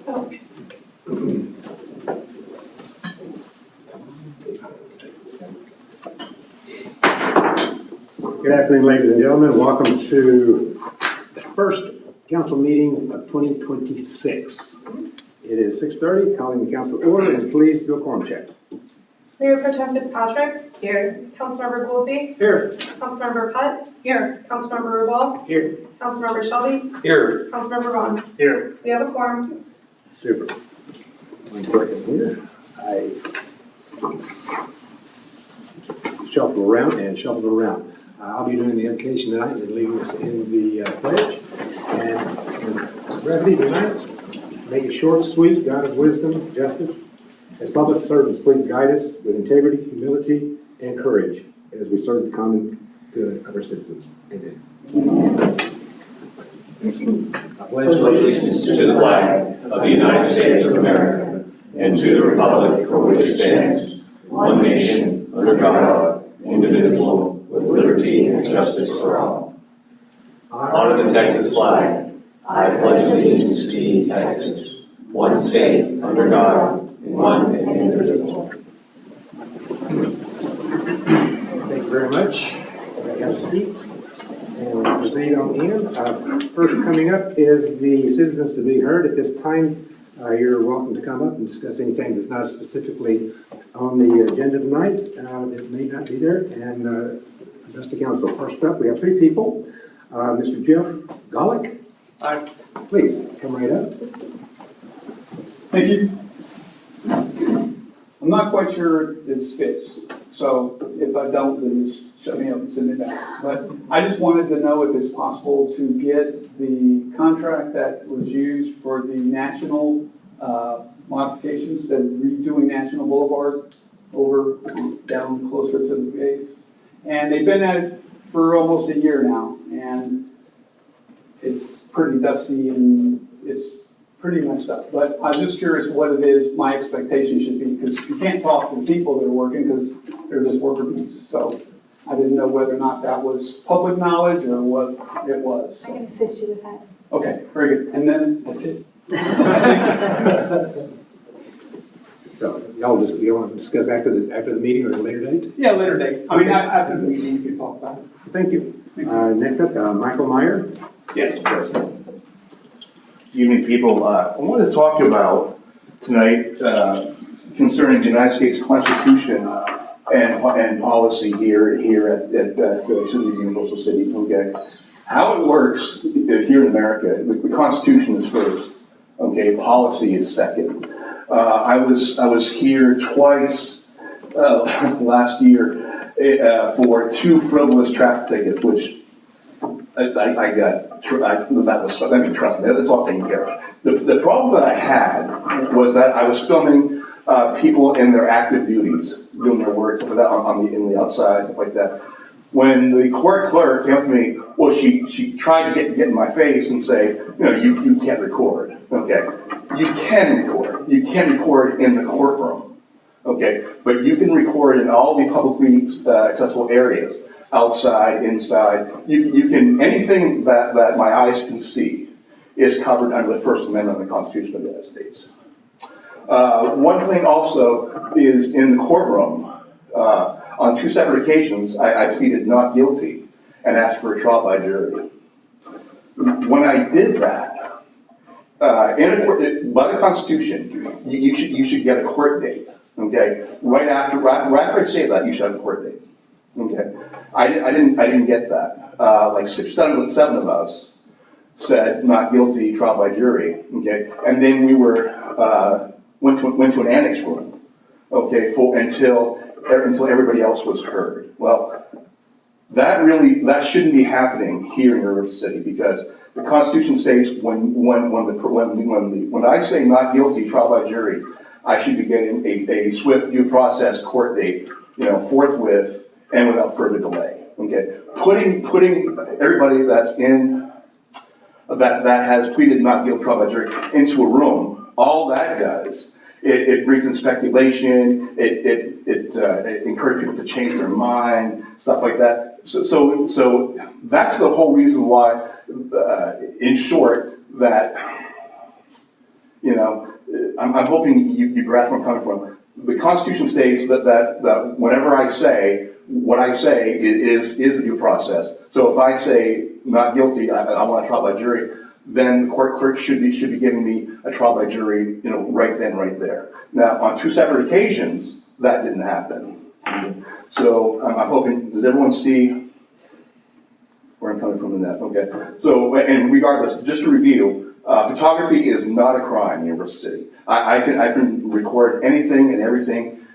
Good afternoon, ladies and gentlemen. Welcome to the first council meeting of 2026. It is 6:30, calling the council to order, and please do a quorum check. Mayor Pro Tem Fitzpatrick. Here. Councilmember Goolsby. Here. Councilmember Putt. Here. Councilmember Rubal. Here. Councilmember Shelby. Here. Councilmember Vaughan. Here. We have a quorum. Super. 1 second here. I shuffle around and shuffle around. I'll be doing the invocation tonight and leading us in the pledge. And brevity tonight, make it short, sweet, God of wisdom, justice. As public servants, please guide us with integrity, humility, and courage as we serve the common good of our citizens. Amen. I pledge Allegiance to the flag of the United States of America and to the republic for which it stands, one nation, under God, indivisible, with liberty and justice for all. Honor the Texas flag. I pledge allegiance to thee, Texas, one state, under God, one and indivisible. Thank you very much. Have a seat. And we'll proceed on in. First coming up is the citizens to be heard. At this time, you're welcome to come up and discuss anything that's not specifically on the agenda tonight that may not be there, and address the council. First up, we have 3 people. Mr. Jeff Golick. Hi. Please, come right up. Thank you. I'm not quite sure this fits, so if I don't, then just shut me up and send me back. But I just wanted to know if it's possible to get the contract that was used for the national modifications, the redoing National Boulevard over down closer to the base. And they've been at it for almost a year now, and it's pretty dusty and it's pretty messed up. But I'm just curious what it is my expectation should be, because you can't talk to the people that are working because they're just worker bees. So I didn't know whether or not that was public knowledge or what it was. I can assist you with that. Okay, very good. And then that's it. So y'all want to discuss after the meeting or at a later date? Yeah, later date. I mean, after the meeting, we can talk about it. Thank you. Next up, Michael Meyer. Yes, President. Evening, people. I want to talk about tonight concerning the United States Constitution and policy here at the City of Universal City. Okay, how it works here in America, the Constitution is first. Okay, policy is second. I was here twice last year for 2 frivolous traffic tickets, which I got. Trust me, that's all taken care of. The problem that I had was that I was filming people in their active duties, doing their work, stuff like that, in the outside, stuff like that. When the court clerk came up to me, well, she tried to get in my face and say, you can't record. Okay, you can record. You can't record in the courtroom. Okay, but you can record in all the publicly accessible areas, outside, inside. You can, anything that my eyes can see is covered under the First Amendment of the Constitution of the United States. One thing also is in the courtroom, on 2 separate occasions, I pleaded not guilty and asked for a trial by jury. When I did that, by the Constitution, you should get a court date. Okay, right after I say that, you should have a court date. Okay, I didn't get that. Like 7 of us said not guilty, trial by jury. Okay, and then we went to an annex room. Okay, until everybody else was heard. Well, that shouldn't be happening here in River City, because the Constitution says when I say not guilty, trial by jury, I should be getting a swift due process court date, forthwith and without further delay. Okay, putting everybody that's in that has pleaded not guilty, trial by jury into a room, all that does. It brings in speculation. It encourages people to change their mind, stuff like that. So that's the whole reason why, in short, that You know, I'm hoping you grasp where I'm coming from. The Constitution states that whenever I say, what I say is the due process. So if I say not guilty, I want a trial by jury, then the court clerk should be giving me a trial by jury, you know, right then, right there. Now, on 2 separate occasions, that didn't happen. So I'm hoping, does everyone see where I'm coming from in that? Okay. So, and regardless, just to review, photography is not a crime in University City. I can record anything and everything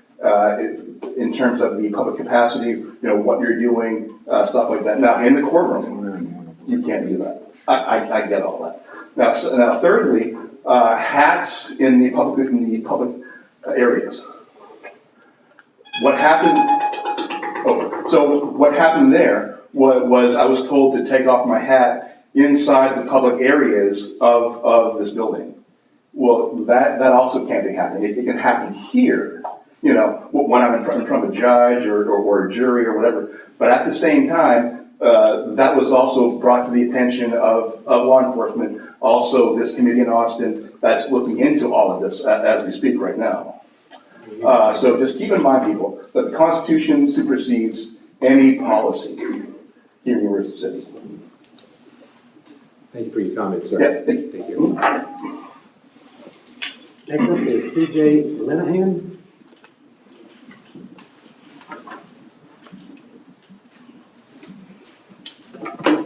in terms of the public capacity, you know, what you're doing, stuff like that. Now, in the courtroom, you can't do that. I get all that. Now, thirdly, hats in the public areas. What happened? Oh, so what happened there was I was told to take off my hat inside the public areas of this building. Well, that also can't be happening. It can happen here, you know, when I'm in front of a judge or a jury or whatever. But at the same time, that was also brought to the attention of law enforcement. Also, this committee in Austin that's looking into all of this as we speak right now. So just keep in mind, people, that the Constitution supersedes any policy here in University City. Thank you for your comments, sir. Yeah, thank you. Next up is CJ Lenahan.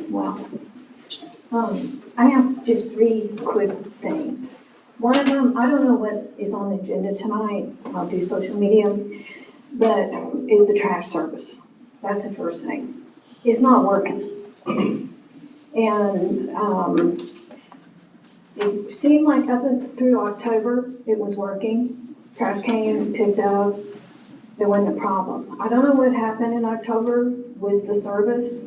Wow. I have just 3 quick things. One of them, I don't know what is on the agenda tonight, I'll do social media, but is the trash service. That's the first thing. It's not working. And it seemed like up through October, it was working. Trash came, picked up, there wasn't a problem. I don't know what happened in October with the service.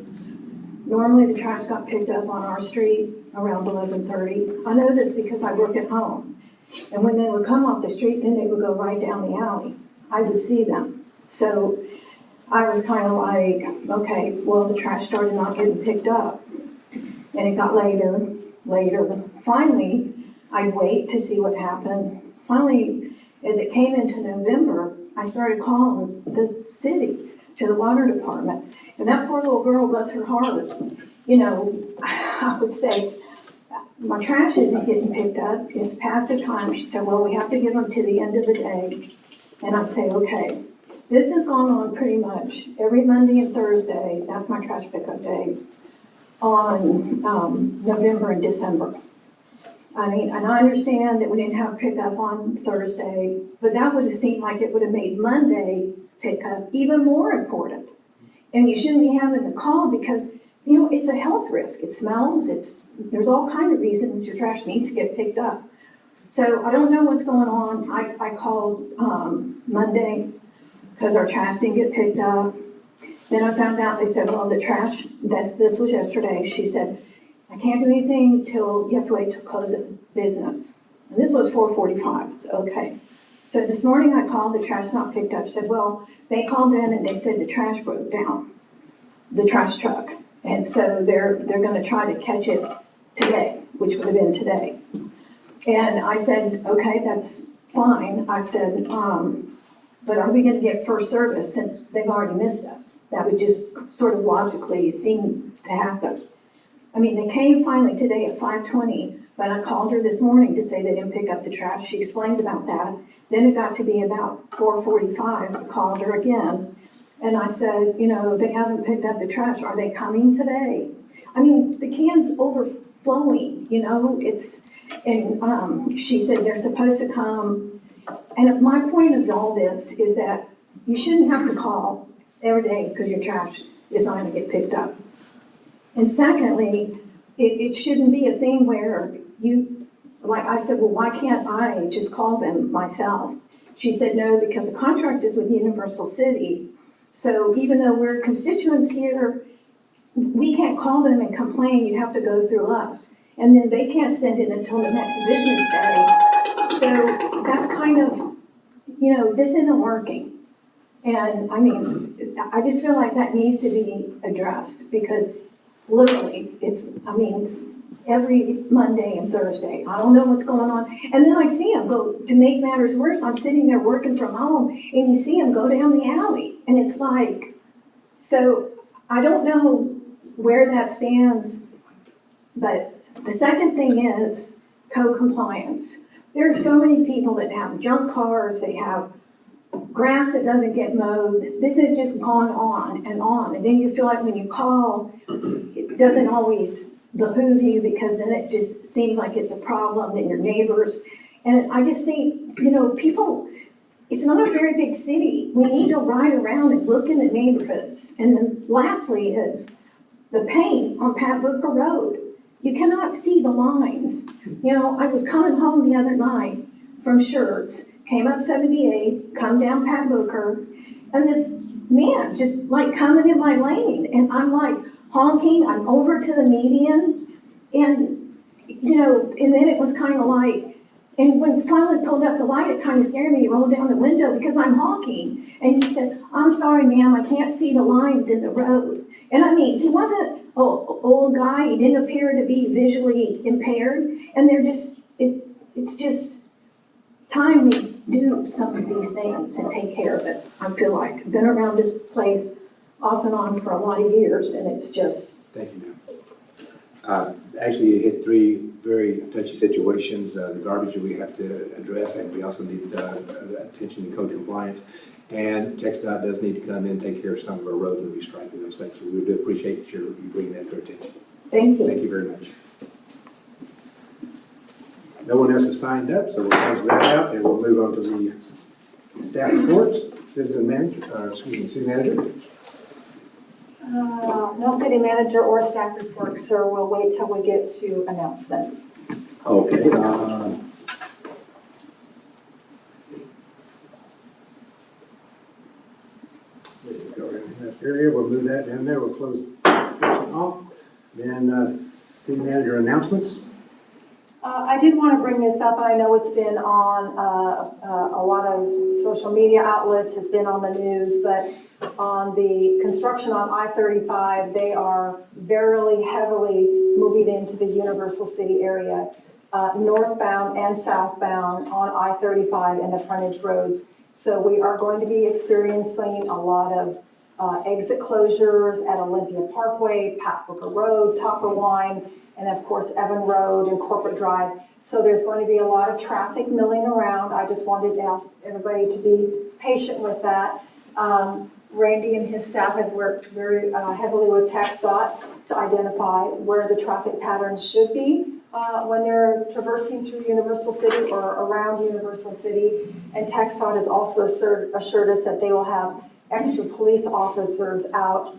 Normally the trash got picked up on our street around 11:30. I know this because I work at home. And when they would come off the street, then they would go right down the alley. I would see them. So I was kind of like, okay, well, the trash started not getting picked up. And it got later. Finally, I'd wait to see what happened. Finally, as it came into November, I started calling the city, to the water department. And that poor little girl, bless her heart, you know, I would say, my trash isn't getting picked up. It's past the time. She said, well, we have to give them to the end of the day. And I'd say, okay. This has gone on pretty much every Monday and Thursday. That's my trash pickup day on November and December. I mean, and I understand that we didn't have pickup on Thursday, but that would have seemed like it would have made Monday pickup even more important. And you shouldn't be having the call because, you know, it's a health risk. It smells, there's all kinds of reasons your trash needs to get picked up. So I don't know what's going on. I called Monday because our trash didn't get picked up. Then I found out, they said, well, the trash, this was yesterday. She said, I can't do anything till you have to wait till close of business. And this was 4:45, okay. So this morning I called, the trash not picked up. She said, well, they called in and they said the trash broke down, the trash truck. And so they're gonna try to catch it today, which would have been today. And I said, okay, that's fine. I said, but are we gonna get first service since they've already missed us? That would just sort of logically seem to happen. I mean, they came finally today at 5:20, but I called her this morning to say they didn't pick up the trash. She explained about that. Then it got to be about 4:45. I called her again, and I said, you know, they haven't picked up the trash. Are they coming today? I mean, the can's overflowing, you know, and she said they're supposed to come. And my point of all this is that you shouldn't have to call every day because your trash is not going to get picked up. And secondly, it shouldn't be a thing where you, like I said, well, why can't I just call them myself? She said, no, because the contract is with Universal City. So even though we're constituents here, we can't call them and complain. You have to go through us. And then they can't send it until the next business day. So that's kind of, you know, this isn't working. And I mean, I just feel like that needs to be addressed because literally it's, I mean, every Monday and Thursday. I don't know what's going on. And then I see them go, to make matters worse, I'm sitting there working from home and you see them go down the alley. And it's like, so I don't know where that stands, but the second thing is code compliance. There are so many people that have junk cars, they have grass that doesn't get mowed. This has just gone on. And then you feel like when you call, it doesn't always behoove you because then it just seems like it's a problem that your neighbors. And I just think, people, it's not a very big city. We need to ride around and look in the neighborhoods. And then lastly is the paint on Pat Booker Road. You cannot see the lines. I was coming home the other night from Shirts, came up 78, come down Pat Booker, and this man's just like coming in my lane. And I'm like honking, I'm over to the median. And, and then it was kind of like, and when finally pulled up the light, it kind of scared me. He rolled down the window because I'm honking. And he said, "I'm sorry, ma'am, I can't see the lines in the road." And I mean, he wasn't an old guy. He didn't appear to be visually impaired. And it's just time we do some of these things and take care of it. I feel like I've been around this place off and on for a lot of years, and it's just. Thank you, ma'am. Actually, you hit three very touchy situations. The garbage that we have to address, and we also need attention to code compliance. And TxDOT does need to come in and take care of some of our roads and restriping those things. So we do appreciate you bringing that to our attention. Thank you. Thank you very much. No one else has signed up, so we'll close that out and we'll move on to the staff reports. City manager. No city manager or staff report, sir. We'll wait till we get to announcements. Okay. Area, we'll move that down there. We'll close the session off. Then city manager announcements. I did want to bring this up. I know it's been on a lot of social media outlets, it's been on the news, but on the construction on I-35, they are very heavily moving into the Universal City area, northbound and southbound on I-35 and the frontage roads. So we are going to be experiencing a lot of exit closures at Olympia Parkway, Pat Booker Road, Topper Wine, and of course Evan Road and Corporate Drive. So there's going to be a lot of traffic milling around. I just wanted everybody to be patient with that. Randy and his staff have worked very heavily with TxDOT to identify where the traffic patterns should be when they're traversing through Universal City or around Universal City. And TxDOT has also assured us that they will have extra police officers out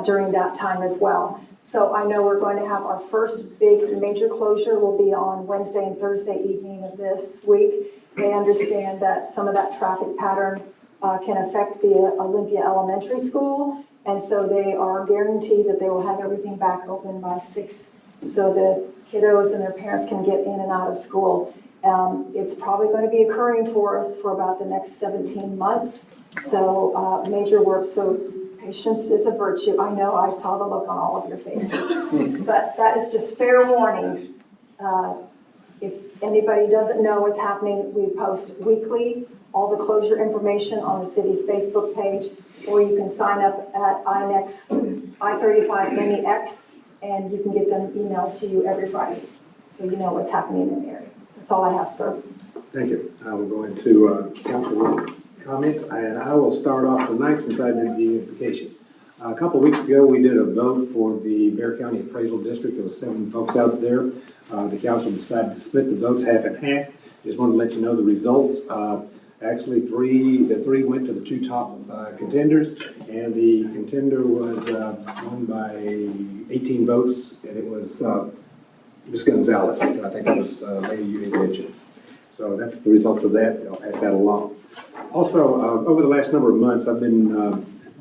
during that time as well. So I know we're going to have our first big major closure will be on Wednesday and Thursday evening of this week. They understand that some of that traffic pattern can affect the Olympia Elementary School, and so they are guaranteed that they will have everything back open by 6 so the kiddos and their parents can get in and out of school. It's probably going to be occurring for us for about the next 17 months. So major work, so patience is a virtue. I know, I saw the look on all of your faces, but that is just fair warning. If anybody doesn't know what's happening, we post weekly all the closure information on the city's Facebook page, or you can sign up at I-35 NEX, and you can get them emailed to you every Friday, so you know what's happening in the area. That's all I have, sir. Thank you. I will go into council comments, and I will start off tonight since I did the invocation. A couple of weeks ago, we did a vote for the Bexar County Appraisal District. There was 7 folks out there. The council decided to split the votes half and half. Just wanted to let you know the results. Actually, the three went to the 2 top contenders, and the contender was won by 18 votes, and it was Ms. Gonzalez. I think it was a lady you didn't mention. So that's the results of that. I'll pass that along. Also, over the last number of months, I've been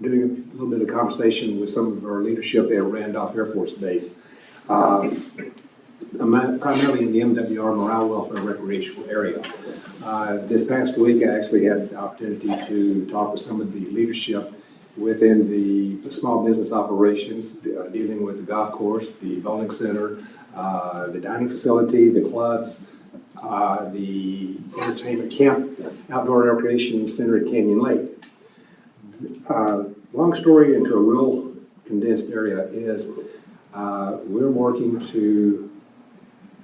doing a little bit of conversation with some of our leadership at Randolph Air Force Base, primarily in the MWR Morale, Welfare, and Recreational area. This past week, I actually had the opportunity to talk with some of the leadership within the small business operations, dealing with the golf course, the bowling center, the dining facility, the clubs, the entertainment camp, outdoor recreation center at Canyon Lake. Long story into a real condensed area is we're working to,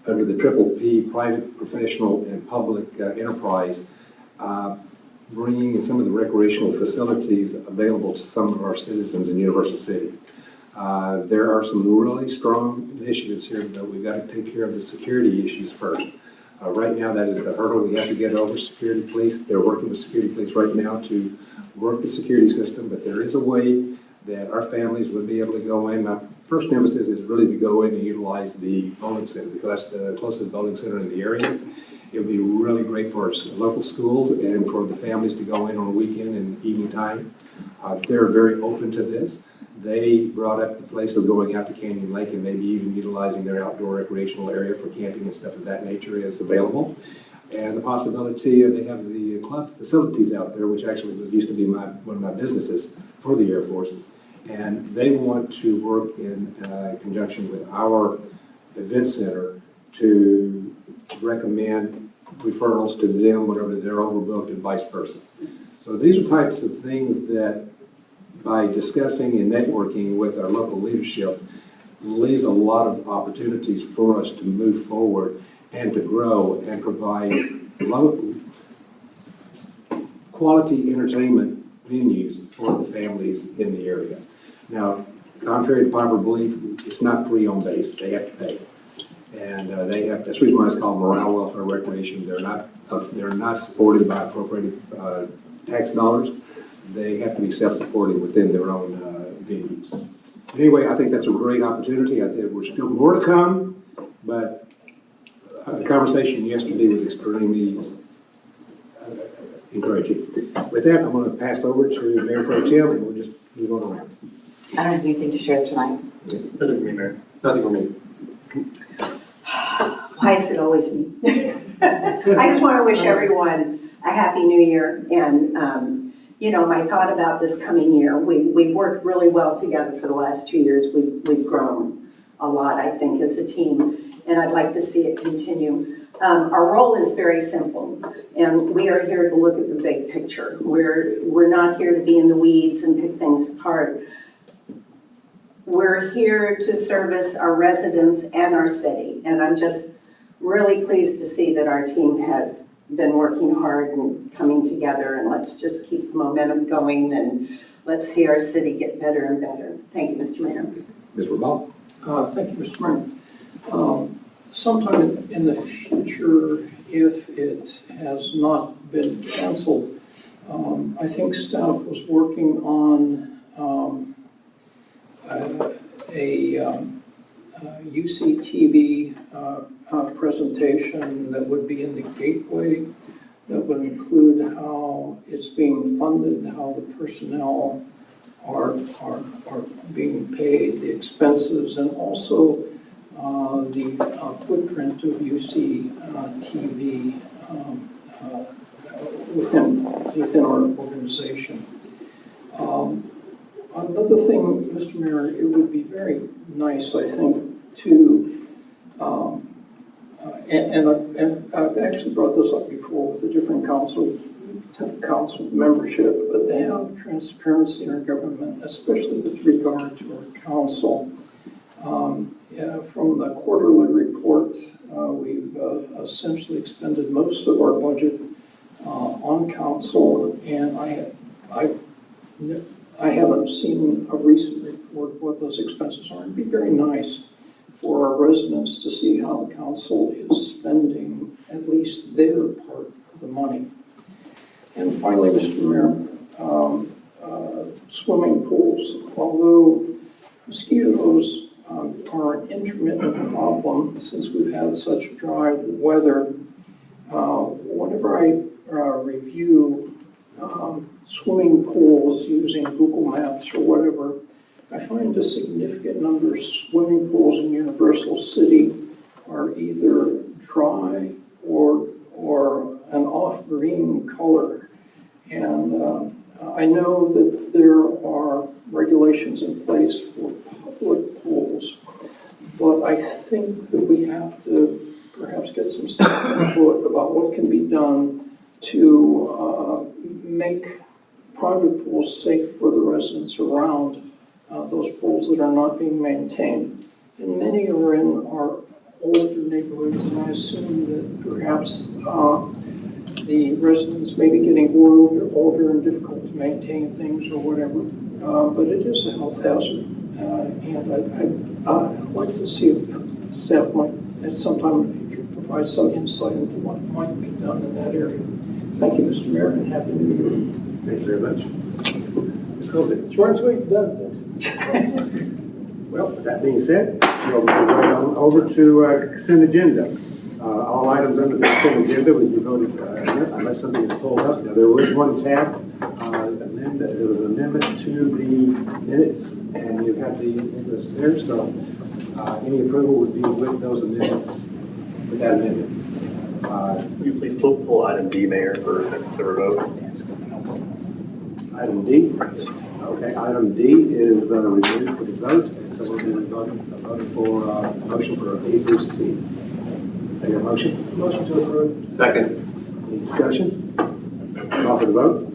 under the Triple P, private, professional, and public enterprise, bringing some of the recreational facilities available to some of our citizens in Universal City. There are some really strong initiatives here, but we've got to take care of the security issues first. Right now, that is the hurdle we have to get over. Security police, they're working with security police right now to work the security system, but there is a way that our families would be able to go in. My first emphasis is really to go in and utilize the bowling center, because that's the closest bowling center in the area. It would be really great for our local schools and for the families to go in on a weekend and evening time. They're very open to this. They brought up the place of going out to Canyon Lake and maybe even utilizing their outdoor recreational area for camping and stuff of that nature is available. And the possibility of they have the club facilities out there, which actually used to be one of my businesses for the Air Force. And they want to work in conjunction with our event center to recommend referrals to them whenever they're overbooked and vice versa. So these are types of things that, by discussing and networking with our local leadership, leaves a lot of opportunities for us to move forward and to grow and provide local quality entertainment venues for the families in the area. Now, contrary to popular belief, it's not free on base. They have to pay. And they have, that's the reason why it's called morale, welfare, recreation. They're not supported by appropriated tax dollars. They have to be self-supporting within their own venues. Anyway, I think that's a great opportunity. I think there's still more to come, but the conversation yesterday was extremely encouraging. With that, I'm going to pass over to Mayor Pro Tem, and we'll just move on around. I don't have anything to share tonight. Nothing for me, Mayor. Nothing for me. Why is it always me? I just want to wish everyone a happy new year. And, you know, my thought about this coming year, we've worked really well together for the last 2 years. We've grown a lot, I think, as a team, and I'd like to see it continue. Our role is very simple, and we are here to look at the big picture. We're not here to be in the weeds and pick things apart. We're here to service our residents and our city, and I'm just really pleased to see that our team has been working hard and coming together, and let's just keep the momentum going and let's see our city get better and better. Thank you, Mr. Mayor. Ms. Rubal? Thank you, Mr. Mayor. Sometime in the future, if it has not been canceled, I think staff was working on a UCTV presentation that would be in the gateway, that would include how it's being funded, how the personnel are being paid, the expenses, and also the footprint of UCTV within our organization. Another thing, Mr. Mayor, it would be very nice, I think, to, and I've actually brought this up before with a different council membership, but to have transparency in our government, especially with regard to our council. From the quarterly report, we've essentially expended most of our budget on council, and I haven't seen a recent report of what those expenses are. It'd be very nice for our residents to see how the council is spending at least their part of the money. And finally, Mr. Mayor, swimming pools. Although mosquitoes are an intermittent problem since we've had such dry weather, whenever I review swimming pools using Google Maps or whatever, I find a significant number of swimming pools in Universal City are either dry or an off-green color. And I know that there are regulations in place for public pools, But I think that we have to perhaps get some staff input about what can be done to make private pools safe for the residents around those pools that are not being maintained. And many are in our older neighborhoods, and I assume that perhaps the residents may be getting older and difficult to maintain things or whatever. But it is a health hazard, and I'd like to see if staff might, at some time in the future, provide some insight into what might be done in that area. Thank you, Mr. Mayor, and Happy New Year. Thank you very much. Ms. Colvin. Short and sweet, done. Well, with that being said, we'll move right on over to consent agenda. All items under the consent agenda will be voted unless something is pulled up. Now, there was one tab, there was an amendment to the minutes, and you have the list there, so any approval would be with those amendments, with that amendment. Will you please pull item D, Mayor, for a second to vote? Item D? Okay, item D is reserved for the vote, and so we'll be voting for motion for A through C. Is that your motion? Motion to approve. Second. Any discussion? Call for the vote.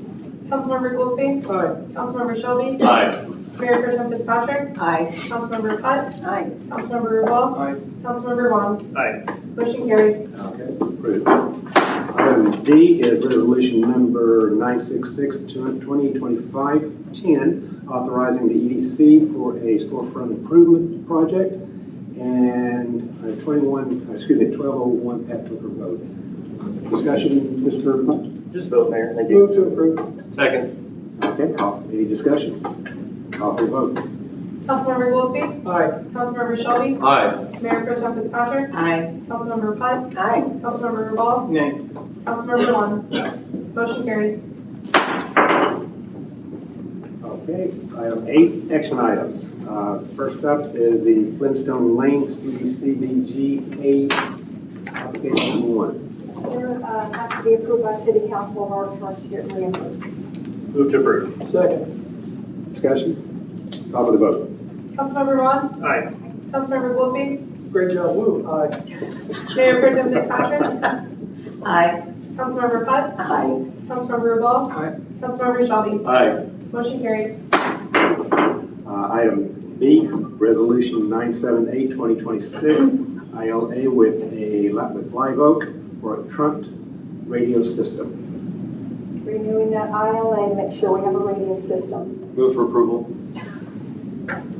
Councilmember Goolsby. Aye. Councilmember Shelby. Aye. Mayor Pro Tem Fitzpatrick. Aye. Councilmember Putt. Aye. Councilmember Rubal. Aye. Councilmember Vaughan. Aye. Motion carried. Okay, approved. Item D is resolution number 966-2025-10, authorizing the EDC for a storefront improvement project, and 1201 Pat Clipper Road. Discussion, Mr. Putt? Just vote, Mayor. Thank you. Move to approve. Second. Okay, any discussion? Call for the vote. Councilmember Goolsby. Aye. Councilmember Shelby. Aye. Mayor Pro Tem Fitzpatrick. Aye. Councilmember Putt. Aye. Councilmember Rubal. Nay. Councilmember Vaughan. Motion carried. Okay, item 8, action items. First up is the Flintstone Lane CDBG application 1. Sir, has to be approved by city council in order for us to get reimbursed. Move to approve. Second. Discussion? Call for the vote. Councilmember Vaughan. Aye. Councilmember Goolsby. Great job, Woo. Aye. Mayor Pro Tem Fitzpatrick. Aye. Councilmember Putt. Aye. Councilmember Rubal. Aye. Councilmember Shelby. Aye. Motion carried. Item B, resolution 978-2026, ILA with Live Oak for a trunked radio system. Renewing that ILA to make sure we have a radio system. Move for approval.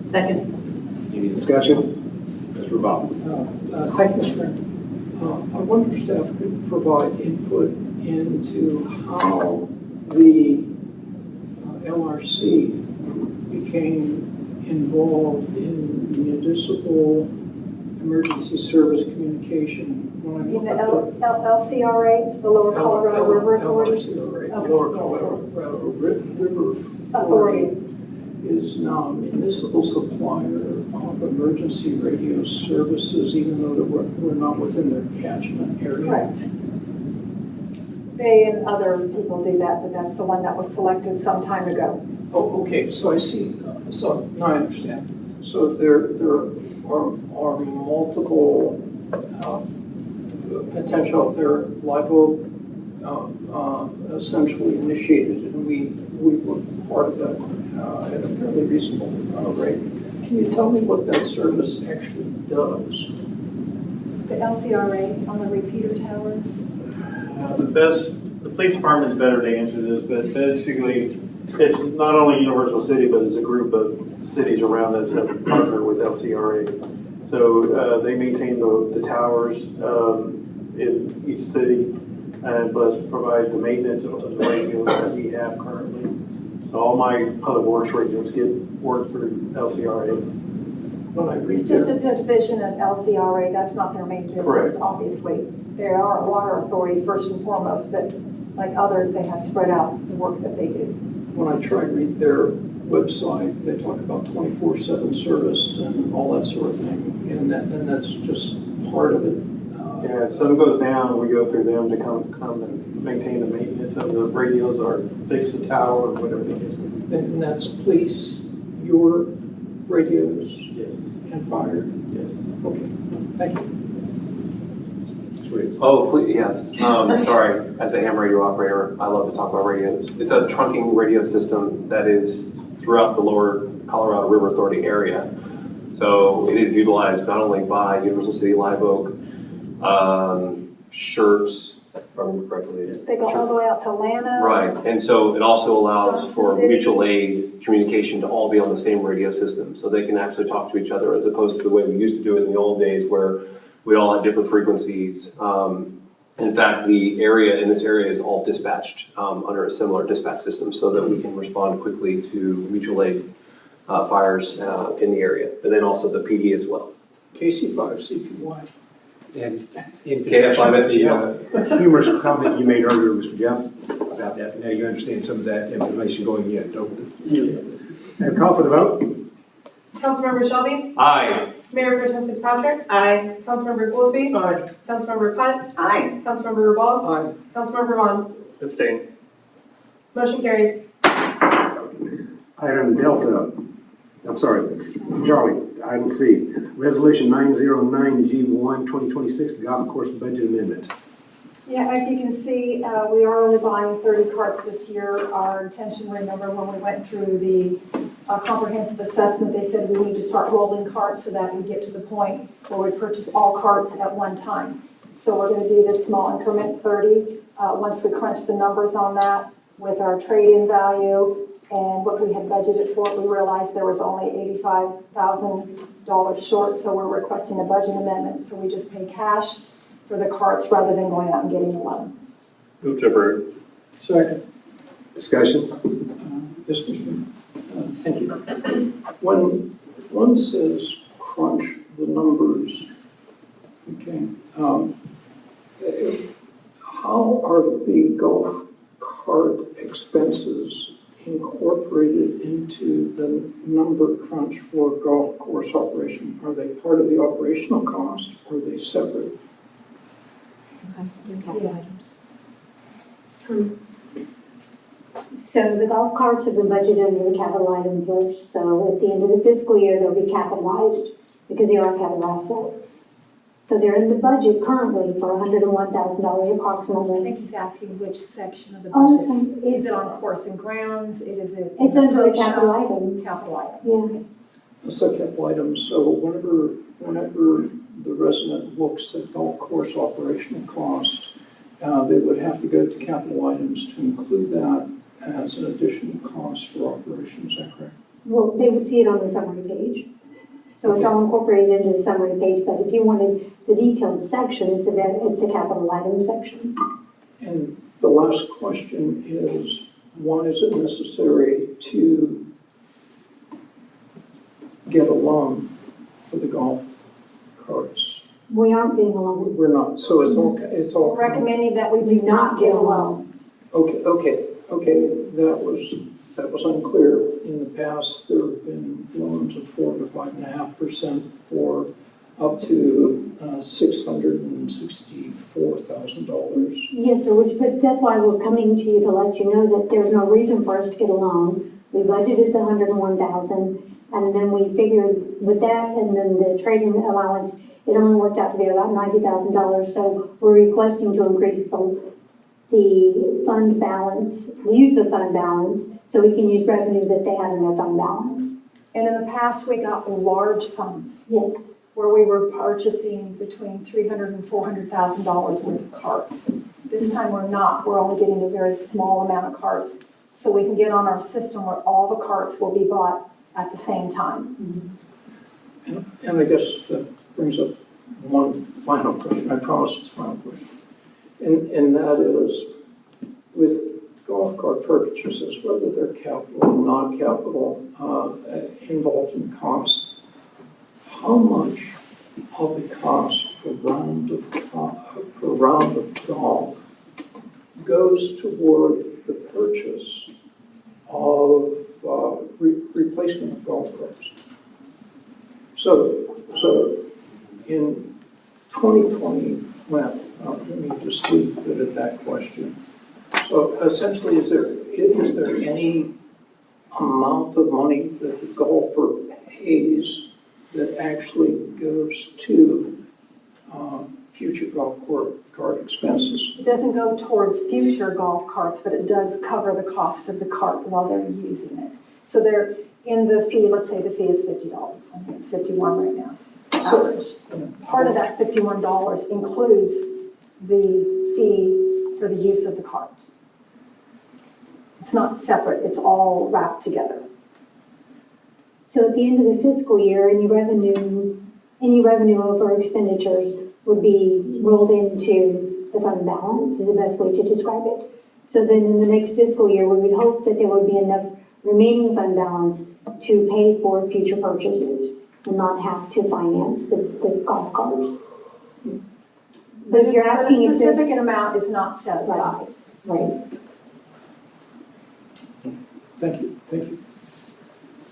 Second. Any discussion? Mr. Rubal. Thank you, Mr. Mayor. I wonder if staff could provide input into how the LRC became involved in municipal emergency service communication. When I In look the at LCRA, the Lower Colorado River Authority LRCRA, Okay, Lower yes, Colorado River Authority. is now a municipal supplier of emergency radio services, even though we're not within their catchment area. Correct. They and other people do that, but that's the one that was selected some time ago. Oh, okay, so I see, so now I understand. So there are multiple potential, they're Live Oak essentially initiated, and we were part of that at a fairly reasonable rate. Can you tell me what that service actually does? The LCRA on the repeater towers. The police department's better to answer this, but basically, it's not only Universal City, but it's a group of cities around us that partner with LCRA. So they maintain the towers in each city, and plus provide the maintenance of the radios that we have currently. So all my public works radios get worked through LCRA. When I read It's just their, a division of LCRA. That's not their main business, Correct. obviously. They are a water authority first and foremost, but like others, they have spread out the work that they do. when I try to read their website, they talk about 24/7 service and all that sort of thing, and that's just part of it. Yeah, if something goes down, we go through them to come and maintain the maintenance of the radios or fix the tower or whatever it is. And that's police, your radios, Yes. and fire. Yes. Okay, thank you. Sweet. Oh, please, yes. Sorry, as a ham radio operator, I love to talk about radios. It's a trunking radio system that is throughout the lower Colorado River Authority area. So it is utilized not only by Universal City Live Oak, Shirts, if I remember correctly. They go all the way out to Atlanta. Right, and so it also allows Johnson for City. mutual aid communication to all be on the same radio system, so they can actually talk to each other, as opposed to the way we used to do it in the old days, where we all had different frequencies. In fact, the area in this area is all dispatched under a similar dispatch system, so that we can respond quickly to mutual aid fires in the area, and then also the PD as well. KC5CPY. And in KF5FGL. the humorous comment you made earlier, Mr. Jeff, about that, now you understand some of that information going in, don't you? And call for the vote. Councilmember Shelby, Aye. Mayor Pro Tem Fitzpatrick, Aye. Councilmember Goolsby, Aye. Councilmember Putt, Aye. Councilmember Rubal, Aye. Councilmember Vaughan. Abstain. Motion carried. Item Delta, I'm sorry, Charlie, item C, Resolution 909G1 2026, the golf course budget amendment. Yeah, as you can see, we are only buying 30 carts this year. Our intention, remember, when we went through the comprehensive assessment, they said we need to start rolling carts so that we get to the point where we purchase all carts at one time. So we're going to do this small increment, 30. Once we crunch the numbers on that with our trade-in value and what we had budgeted for it, we realized there was only $85,000 short, so we're requesting a budget amendment. So we just pay cash for the carts rather than going out and getting a loan. Move to approve. Second. Discussion? Yes, Mr. Mayor. Thank you. When one says crunch the numbers, okay, how are the golf cart expenses incorporated into the number crunch for golf course operation? Are they part of the operational cost, or are they separate? Capital items. So the golf carts have been budgeted under the capital items list, so at the end of the fiscal year, they'll be capitalized because they are capital assets. So they're in the budget currently for $101,000 I approximately. think he's asking which section of the Oh, budget. Is it's, it on course and grounds? Is it? it's under the capital items. Capital items. Yeah. So capital items, so whenever the resident looks at golf course operational cost, they would have to go to capital items to include that as an additional cost for operations, is that correct? Well, they would see it on the summary page. So it's all incorporated into the summary page, but if you wanted the detailed section, it's the capital item section. And the last question is, why is it necessary to get a loan for the golf carts? We aren't being alone. We're not, so it's all. We're recommending that we do not get a loan. Okay, that was unclear. In the past, there have been loans of 4 to 5.5% for up to $664,000. Yes, sir, but that's why we're coming to you to let you know that there's no reason for us to get a loan. We budgeted the $101,000, and then we figured with that and then the trading allowance, it only worked out to be about $90,000. So we're requesting to increase the fund balance, the use of fund balance, so we can use revenue that they have in their fund balance. And in the past, we got large sums Yes. where we were purchasing between $300,000 and $400,000 worth of carts. This time we're not. We're only getting a very small amount of carts, so we can get on our system where all the carts will be bought at the same time. And I guess that brings up one final question. I promise it's a final question. And that is, with golf cart purchases, whether they're capital or non-capital, involved in cost, how much of the cost per round of golf goes toward the purchase of replacement of golf carts? So in 2020, well, let me just leave it at that question. So essentially, is there any amount of money that the golfer pays that actually goes to future golf cart expenses. It doesn't go toward future golf carts, but it does cover the cost of the cart while they're using it. So they're in the fee, let's say the fee is $50. I think it's 51 right now, average. Part of that $51 includes the fee for the use of the cart. It's not separate, it's all wrapped together. So at the end of the fiscal year, any revenue over expenditures would be rolled into the fund balance, is the best way to describe it. So then in the next fiscal year, we would hope that there would be enough remaining fund balance to pay for future purchases and not have to finance the golf carts. But if you're asking But a if there's... specific amount is not set aside. Right. Thank you.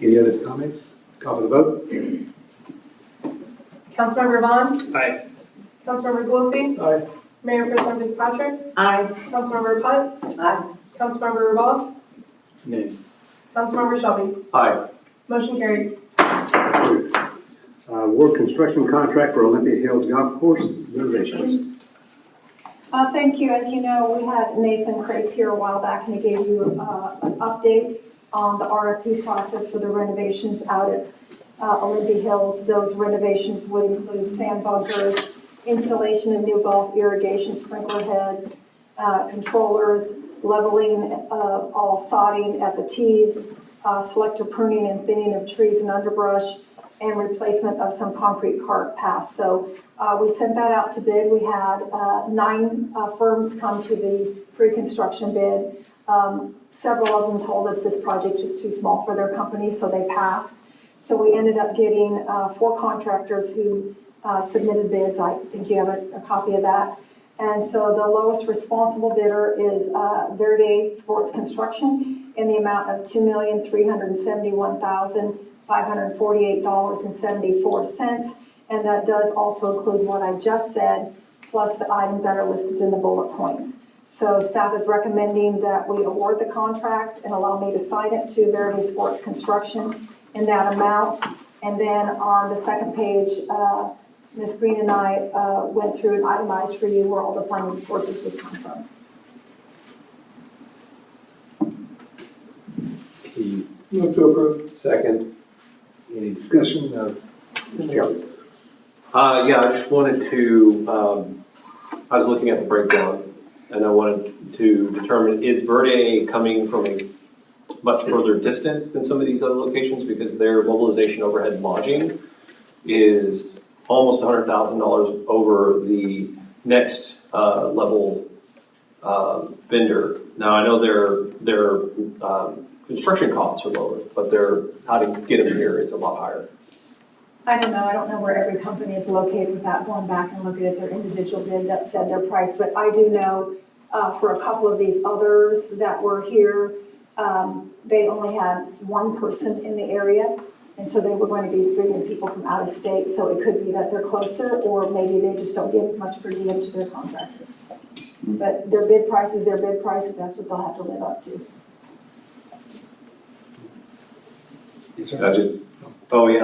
Any other comments? Call for the vote. Councilmember Vaughan. Aye. Councilmember Goolsby. Aye. Mayor Pro Tem Fitzpatrick. Aye. Councilmember Putt. Aye. Councilmember Rubal. Nay. Councilmember Shelby. Aye. Motion carried. Approved. Award construction contract for Olympia Hills Golf Course renovations. Thank you. As you know, we had Nathan Grace here a while back, and he gave you an update on the RFP process for the renovations out at Olympia Hills. Those renovations would include sand bunkers, installation of new golf irrigation sprinkler heads, controllers, leveling of all sodding at the tees, selective pruning and thinning of trees and underbrush, and replacement of some concrete cart paths. So we sent that out to bid. We had 9 firms come to the pre-construction bid. Several of them told us this project is too small for their company, so they passed. So we ended up getting 4 contractors who submitted bids. I think you have a copy of that. And so the lowest responsible bidder is Blvd Sports Construction in the amount of $2,371,548.74. And that does also include what I just said, plus the items that are listed in the bullet points. So staff is recommending that we award the contract and allow me to sign it to Blvd Sports Construction in that amount. And then on the second page, Ms. Green and I went through and itemized for you where all the funding sources would come from. Move to approve. Second. Any discussion of Mr. Shelby? Yeah, I just wanted to, I was looking at the breakdown, and I wanted to determine, is Blvd coming from a much further distance than some of these other locations, because their mobilization overhead lodging is almost $100,000 over the next level vendor. Now, I know their construction costs are lower, but how to get them here is a lot higher. I don't know. I don't know where every company is located without going back and looking at their individual bid that said their price. But I do know for a couple of these others that were here, they only had 1 person in the area. And so they were going to be bringing people from out of state. So it could be that they're closer, or maybe they just don't give as much per diem to their contractors. But their bid price is their bid price, and that's what they'll have to live up to. Yes, sir. I think the only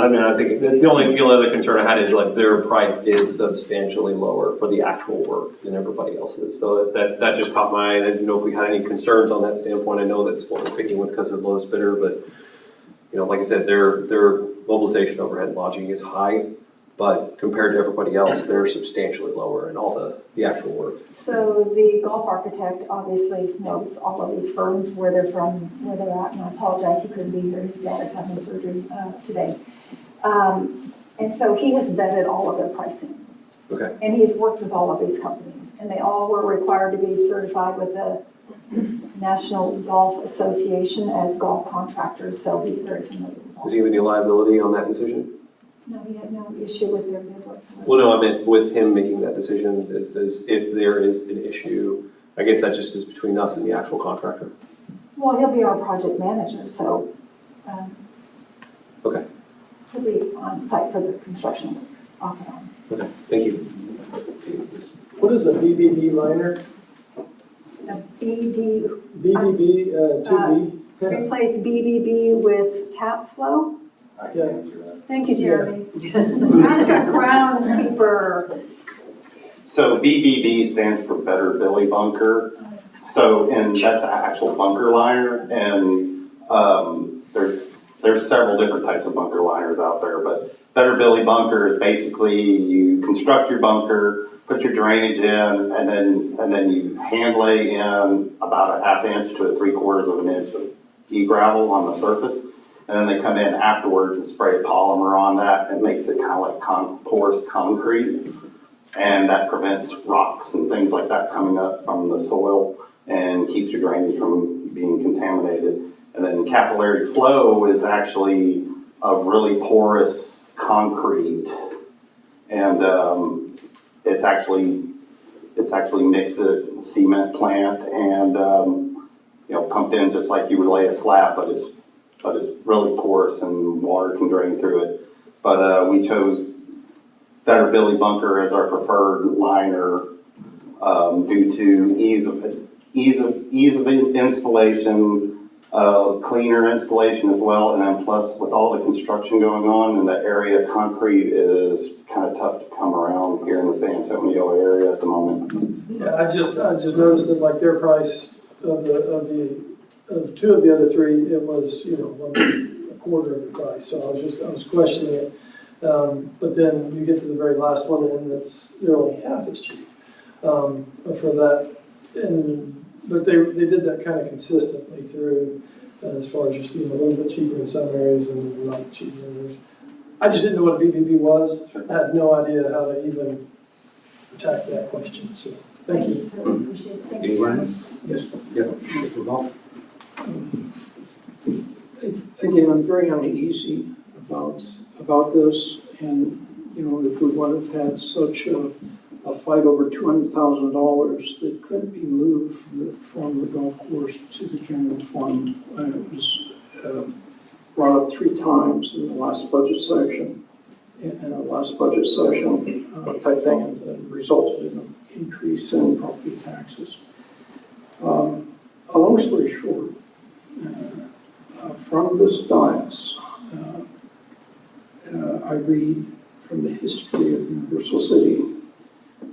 other concern I had is like their price is substantially lower for the actual work than everybody else's. So that just caught my eye. I didn't know if we had any concerns on that standpoint. I know that's what we're picking with because they're the lowest bidder, but like I said, their mobilization overhead and lodging is high, but compared to everybody else, they're substantially lower in all the actual work. So the golf architect obviously knows all of these firms, where they're from, where they're at, and I apologize he couldn't be here. His dad is having surgery today. And so he has vetted all of their pricing. Okay. And he's worked with all of these companies, and they all were required to be certified with the National Golf Association as golf contractors, so he's very familiar with all. Does he have any liability on that decision? No, he had no issue with their bid whatsoever. Well, no, I meant with him making that decision, if there is an issue, I guess that just is between us and the actual contractor. Well, he'll be our project manager, so Okay. he'll be on site for the construction work, off and on. Okay, thank you. What is a BBB liner? A BD, BBB, 2B? replace BBB with cap flow. I can Yeah. answer that. Thank you, Jeremy. Ask a groundskeeper. So BBB stands for Better Billy Bunker. So, and that's an actual bunker liner, and there's several different types of bunker liners out there, but Better Billy Bunker is basically you construct your bunker, put your drainage in, and then you hand lay in about a 1/2 inch to a 3/4 of an inch of pea gravel on the surface, and then they come in afterwards and spray polymer on that, and makes it kind of like porous concrete, and that prevents rocks and things like that coming up from the soil and keeps your drainage from being contaminated. And then capillary flow is actually a really porous concrete, and it's actually mixed with cement plant and pumped in just like you would lay a slab, but it's really porous and water can drain through it. But we chose Better Billy Bunker as our preferred liner due to ease of installation. Cleaner installation as well, and then plus with all the construction going on in the area, concrete is kind of tough to come around here in the San Antonio area at the moment. Yeah, I just noticed that like their price of two of the other three, it was, 1/4 of the price, so I was questioning it. But then you get to the very last one and they're only half as cheap for that. But they did that kind of consistently through, as far as just a little bit cheaper in some areas and not cheaper in others. I just didn't know what a BBB was. I had no idea how to even attack that question. So thank you. Sir. Appreciate it. Thank you. Anyone else? Yes, Mr. Rubal. Again, I'm very uneasy about this, and, if we would have had such a fight over $200,000 that couldn't be moved from the golf course to the general fund. It was brought up 3 times in the last budget session, type thing, and resulted in an increase in property taxes. A long story short, from this dais, I read from the history of Universal City,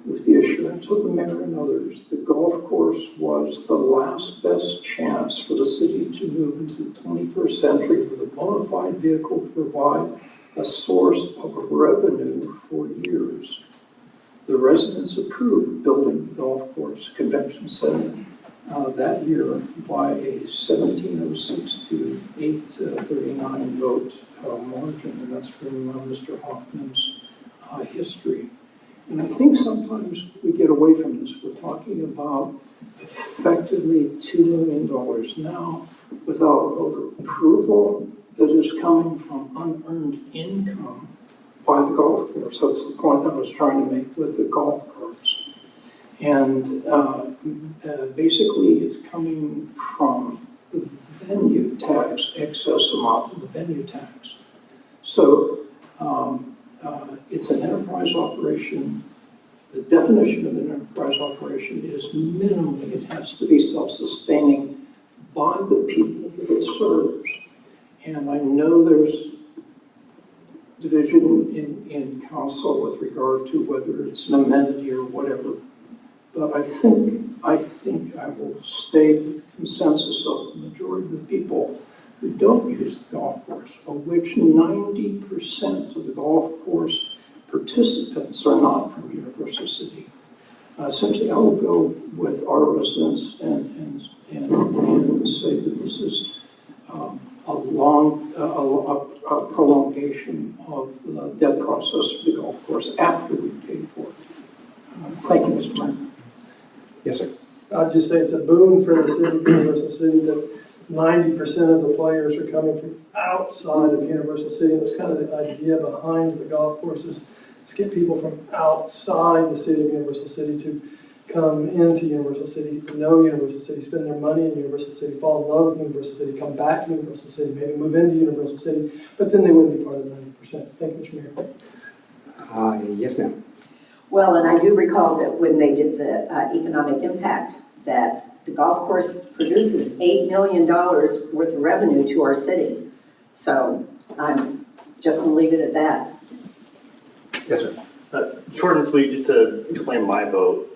with the assurance of the mayor and others, the golf course was the last best chance for the city to move into the 21st century with a bona fide vehicle to provide a source of revenue for years. The residents approved building the golf course convention center that year by a 1706 to 839 vote margin, and that's from Mr. Hoffman's history. And I think sometimes we get away from this. We're talking about effectively $2 million now without voter approval that is coming from unearned income by the golf course. That's the point I was trying to make with the golf carts. And basically it's coming from the venue tax, excess amount of the venue tax. So it's an enterprise operation. The definition of an enterprise operation is minimally it has to be self-sustaining by the people that it serves. And I know there's division in council with regard to whether it's an amenity or whatever. But I think I will stay with the consensus of the majority of the people who don't use the golf course, of which 90% of the golf course participants are not from Universal City. Essentially, I will go with our residents and say that this is a prolongation of the debt process for the golf course after we paid for it. Thank you, Mr. Mayor. Yes, sir. I'd just say it's a boon for the city, Universal City, that 90% of the players are coming from outside of Universal City. And it's kind of the idea behind the golf courses. Let's get people from outside the city of Universal City to come into Universal City, to know Universal City, spend their money in Universal City, fall in love with Universal City, come back to Universal City, maybe move into Universal City, but then they wouldn't be part of the 90%. Thank you, Mr. Mayor. Yes, ma'am. Well, and I do recall that when they did the economic impact, that the golf course produces $8 million worth of revenue to our city. So I'm just leave it at that. Yes, sir. Short and sweet, just to explain my vote.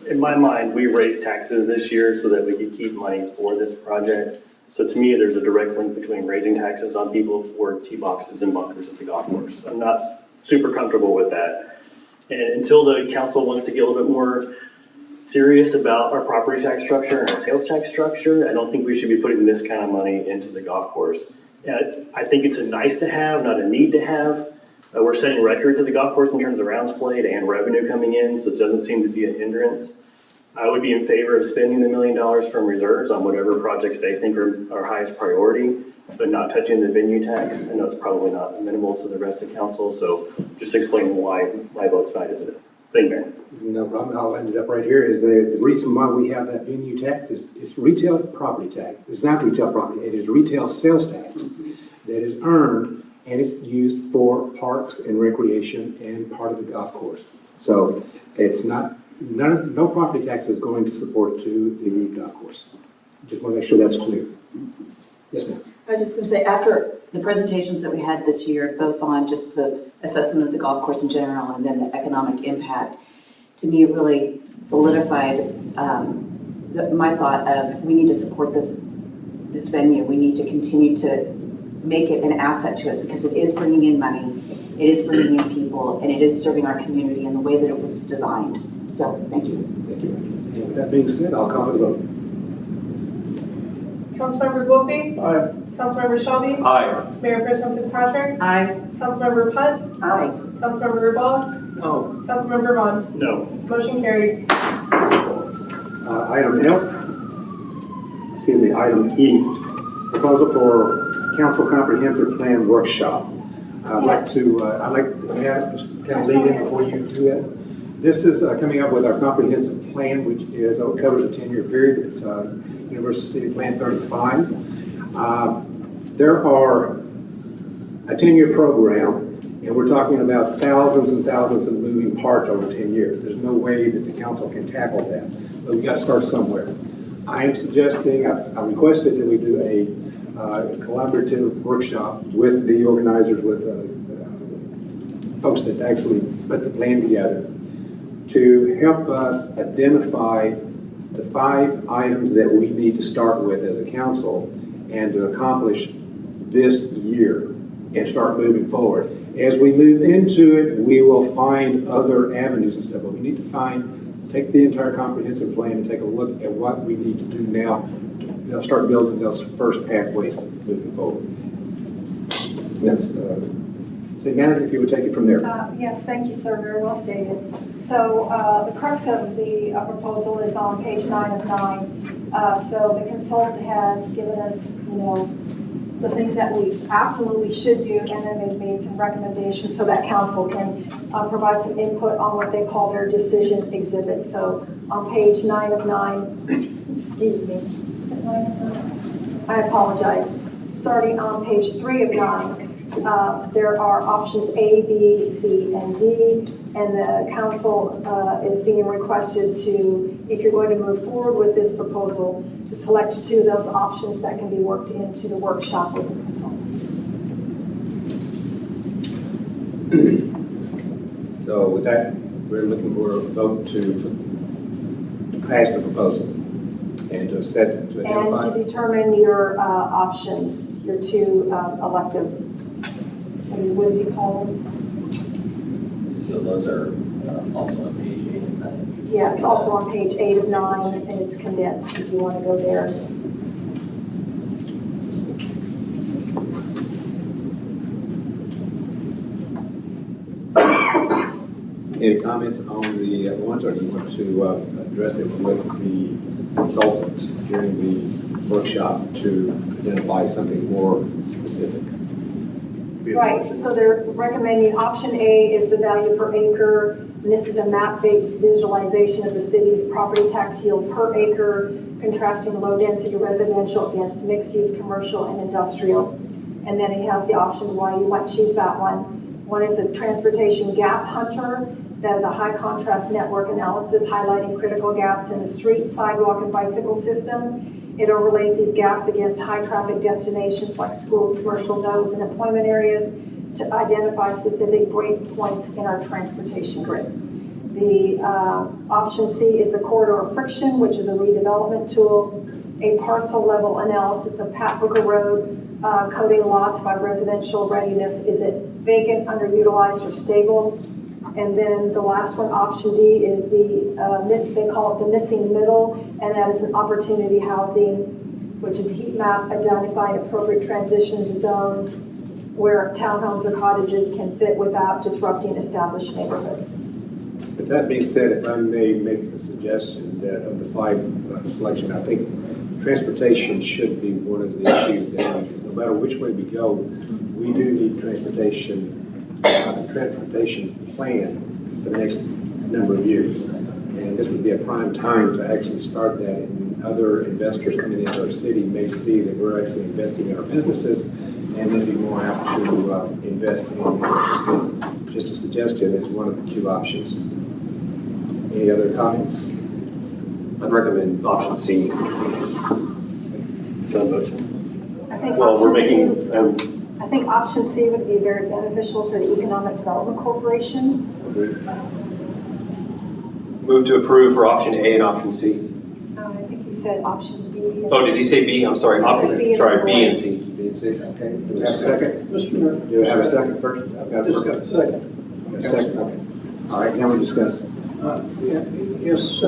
In my mind, we raised taxes this year so that we could keep money for this project. So to me, there's a direct link between raising taxes on people for tee boxes and bunkers at the golf course. I'm not super comfortable with that. And until the council wants to get a little bit more serious about our property tax structure and our sales tax structure, I don't think we should be putting this kind of money into the golf course. I think it's a nice to have, not a need to have. We're setting records at the golf course in terms of rounds played and revenue coming in, so it doesn't seem to be a hindrance. I would be in favor of spending the $1 million from reserves on whatever projects they think are our highest priority, but not touching the venue tax. I know it's probably not amenable to the rest of council, so just explain why my vote tonight is it. Thank you, Mayor. No problem. I'll end it up right here. Is the reason why we have that venue tax is it's retail property tax. It's not retail property. It is retail sales tax that is earned, and it's used for parks and recreation and part of the golf course. So it's not, no property tax is going to support to the golf course. Just want to make sure that's clear. Yes, ma'am. I was just going to say, after the presentations that we had this year, both on just the assessment of the golf course in general and then the economic impact, to me it really solidified my thought of we need to support this venue. We need to continue to make it an asset to us because it is bringing in money, it is bringing in people, and it is serving our community in the way that it was designed. So, thank you. Thank you. And with that being said, I'll call for the vote. Councilmember Goolsby. Aye. Councilmember Shelby. Aye. Mayor Pro Tem Fitzpatrick. Aye. Councilmember Putt. Aye. Councilmember Rubal. No. Councilmember Vaughan. No. Motion carried. Item item E, proposal for council comprehensive plan workshop. I'd like to ask, kind of lead in before you do that. This is coming up with our comprehensive plan, which is, covers a 10-year period. It's University City Plan 35. There are a 10-year program, and we're talking about thousands and thousands of moving parts over 10 years. There's no way that the council can tackle that, but we got to start somewhere. I am suggesting, I requested that we do a collaborative workshop with the organizers, with folks that actually put the plan together, to help us identify the 5 items that we need to start with as a council and to accomplish this year and start moving forward. As we move into it, we will find other avenues and stuff, but we need to take the entire comprehensive plan and take a look at what we need to do now to start building those first pathways moving forward. Yes, City Manager, if you would take it from there. Yes, thank you, sir. Very well stated. So the crux of the proposal is on page 9 of 9. So the consultant has given us, the things that we absolutely should do, and then they've made some recommendations so that council can provide some input on what they call their decision exhibits. So on page 9 of 9, excuse me, is it 9 of 9? I apologize. Starting on page 3 of 9, there are options A, B, C, and D, and the council is being requested to, if you're going to move forward with this proposal, to select 2 of those options that can be worked into the workshop with the consultant. So with that, we're looking for a vote to pass the proposal and to set, to identify. And to determine your options, your 2 elective, what did you call them? So those are also on page 8 and 9. Yeah, it's also on page 8 of 9, and it's condensed if you want to go there. Any comments on the ones, or do you want to address it with the consultant during the workshop to identify something more specific? Right, so they're recommending option A is the value per acre, and this is a map-based visualization of the city's property tax yield per acre, contrasting low-density residential against mixed-use commercial and industrial. And then it has the options why you might choose that one. One is a transportation gap hunter. That is a high-contrast network analysis highlighting critical gaps in the street, sidewalk, and bicycle system. It overlays these gaps against high-traffic destinations like schools, commercial nodes, and employment areas to identify specific breakpoints in our transportation grid. The option C is the corridor friction, which is a redevelopment tool, a parcel level analysis of Pat Booker Road, coding lots by residential readiness. Is it vacant, underutilized, or stable? And then the last one, option D, is they call it the missing middle, and that is an opportunity housing, which is a heat map identifying appropriate transition zones where townhomes or cottages can fit without disrupting established neighborhoods. With that being said, if I may make the suggestion that of the five selection, I think transportation should be one of the issues there, because no matter which way we go, we do need transportation plan for the next number of years. And this would be a prime time to actually start that, and other investors coming into our city may see that we're actually investing in our businesses and they'd be more apt to invest in the city. Just a suggestion is one of the two options. Any other comments? I'd recommend option C. Is that a motion? I think Well, we're option C- making, I think option C would be very beneficial for the Economic Development Corporation. move to approve for option A and option C. I think he said option B. Oh, did he say B? I'm sorry. He said Sorry, B B as and C. B and C, okay. Do we have a second? Mr. Mayor. Do we have a second first? I've got a Just got a second. A second, okay. All right, now we discuss. Yes,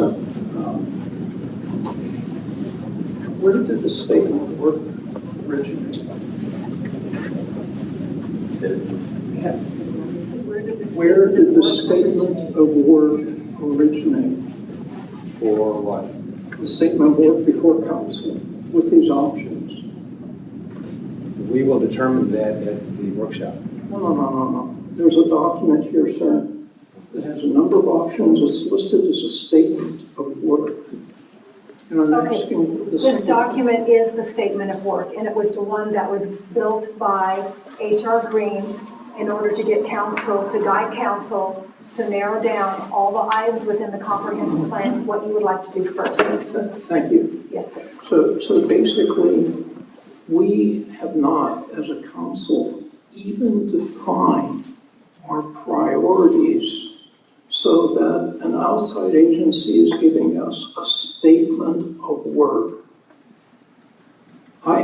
where did the statement of work originate? Where did the statement of work originate? For what? The statement of work before council with these options? We will determine that at the workshop. No. There's a document here, sir, that has a number of options. It's listed as a statement of work. And I'm Okay, asking this document is the statement of work, and it was the one that was built by H.R. Green in order to get council, to guide council, to narrow down all the items within the comprehensive plan, what you would like to do first. Thank you. Yes, sir. So basically, we have not, as a council, even defined our priorities so that an outside agency is giving us a statement of work. I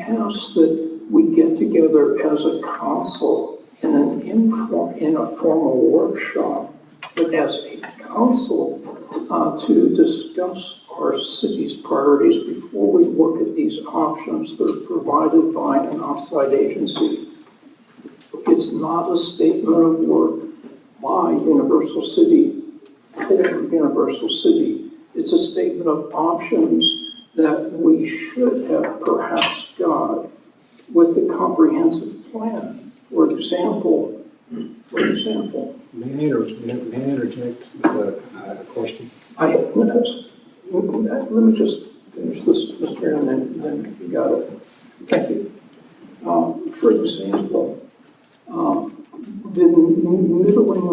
ask that we get together as a council in a formal workshop, but as a council to discuss our city's priorities before we look at these options that are provided by an outside agency. It's not a statement of work by Universal City for Universal City. It's a statement of options that we should have perhaps got with the comprehensive plan. For example, May I interject with a question? let me just finish this, Mr. Mayor, and then you got it. Thank you. For example, the middling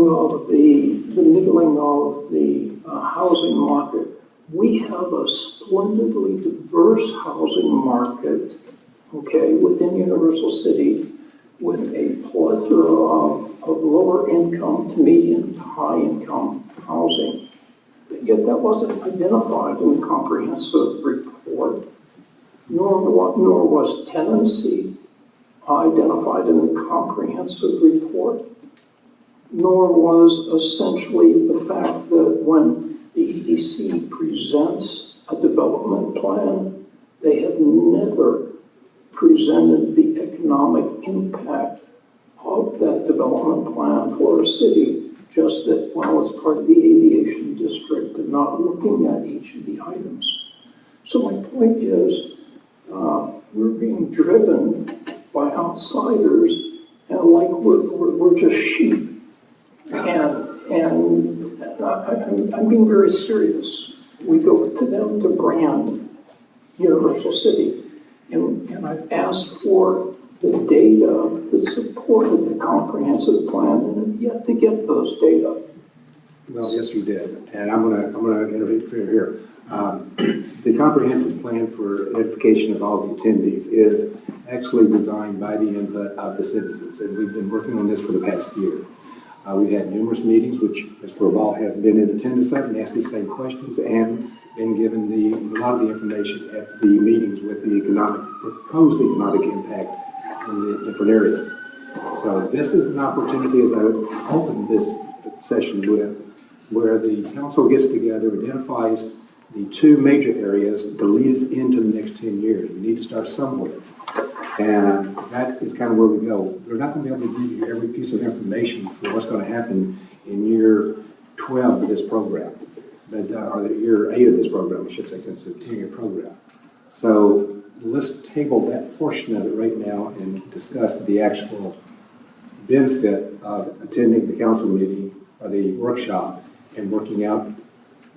of the housing market. We have a splendidly diverse housing market, okay, within Universal City, with a plethora of lower income to medium to high income housing. But yet that wasn't identified in the comprehensive report, nor was tenancy identified in the comprehensive report, nor was essentially the fact that when the EDC presents a development plan, they have never presented the economic impact of that development plan for our city, just that, well, it's part of the aviation district, but not looking at each of the items. So my point is, we're being driven by outsiders, and like we're just sheep. And I'm being very serious. We go to them to brand Universal City. And I've asked for the data that supported the comprehensive plan and have yet to get those data. Well, yes, you did, and I'm gonna interfere here. the comprehensive plan for edification of all the attendees is actually designed by the input of the citizens, and we've been working on this for the past year. We've had numerous meetings, which Mr. Rubal has been in attendance of and asked these same questions and been given a lot of the information at the meetings with the proposed economic impact in the different areas. So this is an opportunity, as I opened this session with, where the council gets together, identifies the two major areas to lead us into the next 10 years. We need to start somewhere. And that is kind of where we go. We're not going to be able to give you every piece of information for what's going to happen in year 12 of this program, or the year 8 of this program, I should say, since it's a 10-year program. So let's table that portion of it right now and discuss the actual benefit of attending the council meeting or the workshop and working out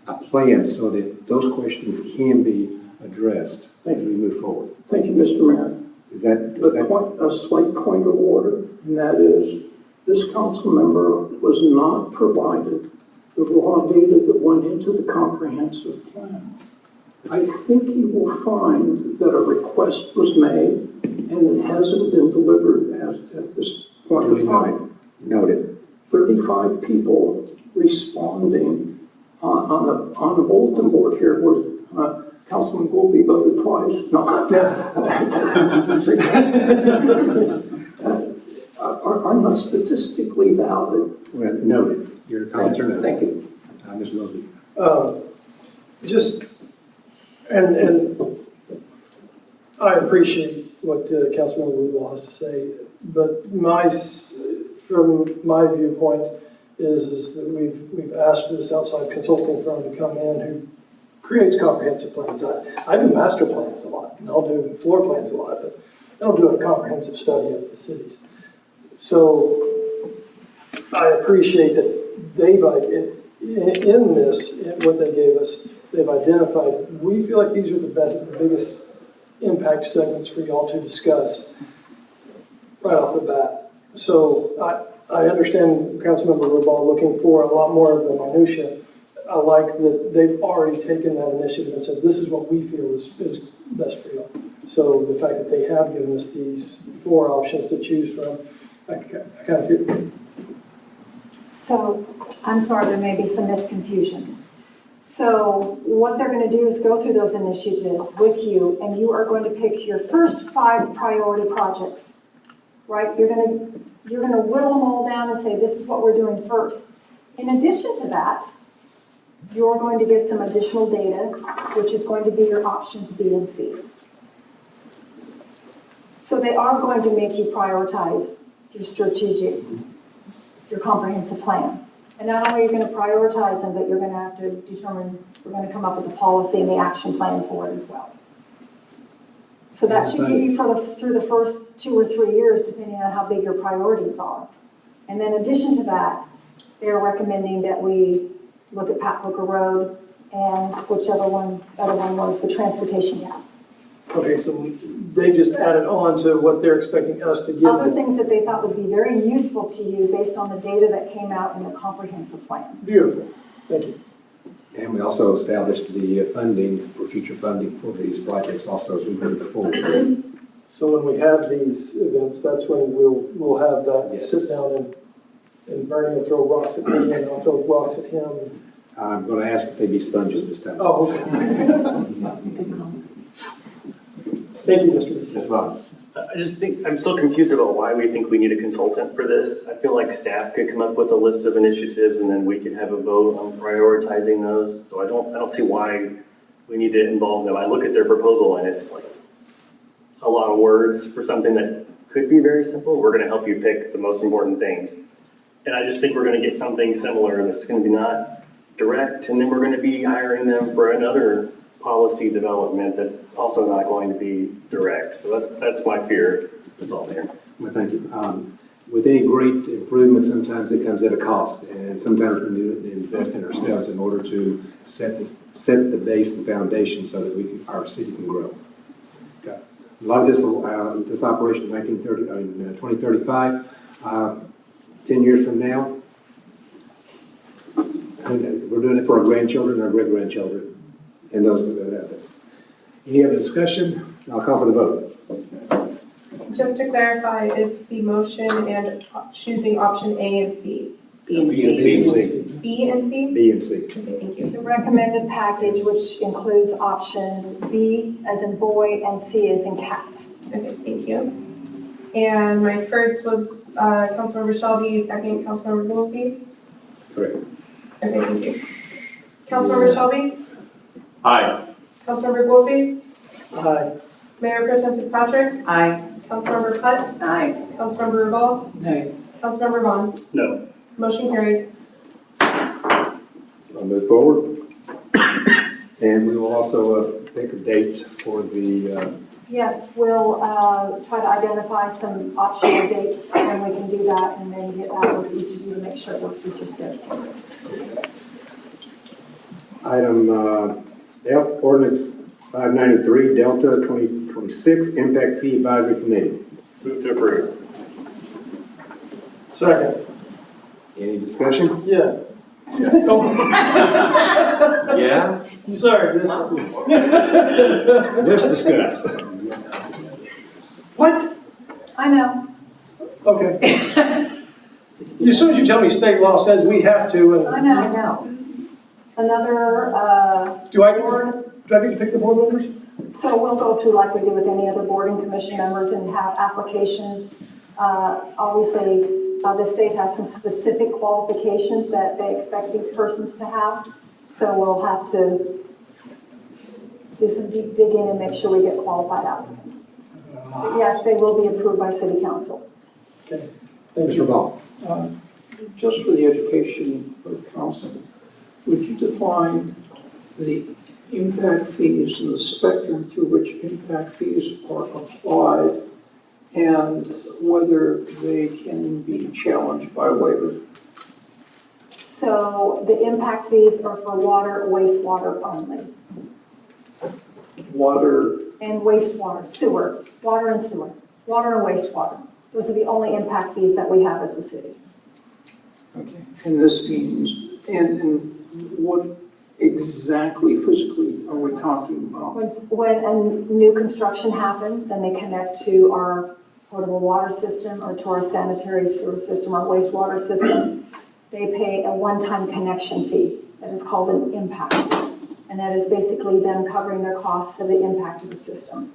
a plan so that those questions can be addressed as we move forward. Thank you, Mr. Mayor. A slight point of order, and that is, this council member was not provided the raw data that went into the comprehensive plan. I think you will find that a request was made and it hasn't been delivered at this point in time. Noted. 35 people responding on the bulletin board here where Councilman Goolsby voted twice. No. are not statistically valid. Well, noted. Your comments are noted. Thank you. Mr. Mosby. And I appreciate what Councilmember Rubal has to say, but from my viewpoint is that we've asked this outside consulting firm to come in who creates comprehensive plans. I do master plans a lot, and I'll do floor plans a lot, but I don't do a comprehensive study of the cities. So I appreciate that they've, in this, what they gave us, they've identified, we feel like these are the biggest impact segments for y'all to discuss right off the bat. So I understand Councilmember Rubal looking for a lot more of the minutia. I like that they've already taken that initiative and said, this is what we feel is best for y'all. So the fact that they have given us these 4 options to choose from, I kind of feel. So, I'm sorry, there may be some misconfusion. So what they're going to do is go through those initiatives with you, and you are going to pick your first 5 priority projects, right? You're going to whittle them all down and say, this is what we're doing first. In addition to that, you're going to get some additional data, which is going to be your options B and C. So they are going to make you prioritize your comprehensive plan. And not only are you going to prioritize them, but you're going to have to determine, we're going to come up with the policy and the action plan for it as well. So that should give you through the first 2 or 3 years, depending on how big your priorities are. And then in addition to that, they're recommending that we look at Pat Booker Road and whichever other one was the transportation gap. Okay, so they just added on to what they're expecting us to give Other them. things that they thought would be very useful to you based on the data that came out in the comprehensive plan. Beautiful. Thank you. And we also established the funding for future funding for these projects also as we move forward. So when we have these events, that's when we'll have that sit down and Bernie will throw rocks at me and I'll throw rocks at him. I'm going to ask that they be sponges this time. Oh, okay. Thank you, Mr. Vaughan. I just think, I'm so confused about why we think we need a consultant for this. I feel like staff could come up with a list of initiatives and then we could have a vote on prioritizing those. So I don't see why we need to involve them. I look at their proposal and it's like a lot of words for something that could be very simple. We're going to help you pick the most important things. And I just think we're going to get something similar that's going to be not direct, and then we're going to be hiring them for another policy development that's also not going to be direct. So that's my fear. That's all there. Well, thank you. With any great improvement, sometimes it comes at a cost, and sometimes we need to invest in ourselves in order to set the base and foundation so that our city can grow. Okay. A lot of this operation, 2035, 10 years from now, we're doing it for our grandchildren and our great-grandchildren, and those who have us. Any other discussion? I'll call for the vote. Just to clarify, it's the motion and choosing option A and C. B and B and C. C. B and C? B and C. Okay, thank you. The recommended package, which includes options B as in boy and C as in cat. Okay, thank you. And my first was Councilmember Shelby, second Councilmember Goolsby. Correct. Okay, thank you. Councilmember Shelby, Aye. Councilmember Goolsby, Aye. Mayor Pro Tem Fitzpatrick, Aye. Councilmember Putt, Aye. Councilmember Rubal, Nay. Councilmember Vaughan. No. Motion carried. I'll move forward. And we will also pick a date for the, Yes, we'll try to identify some optional dates, and we can do that, and then get out with each of you to make sure it works with your schedules. item F, ordinance 593, Delta 2026, Impact Fee Advisory Committee. Move to approve. Second. Any discussion? Yeah. Yeah? Sorry, this one. Let's discuss. What? I know. Okay. As soon as you tell me state law says we have to, I and know. Another do I board. get to pick the board members? So we'll go through like we do with any other board and commission members and have applications. Obviously, the state has some specific qualifications that they expect these persons to have. So we'll have to do some deep digging and make sure we get qualified applicants. Yes, they will be approved by city council. Okay. Thank Mr. you. Ball. Just for the education of council, would you define the impact fees and the spectrum through which impact fees are applied and whether they can be challenged by waiver? So the impact fees are for water, wastewater only, Water, and wastewater, sewer, water and sewer, water and wastewater. Those are the only impact fees that we have as a city. okay, and this means, and what exactly physically are we talking about? When a new construction happens and they connect to our potable water system or to our sanitary sewer system, our wastewater system, they pay a one-time connection fee that is called an impact. And that is basically them covering their costs of the impact of the system.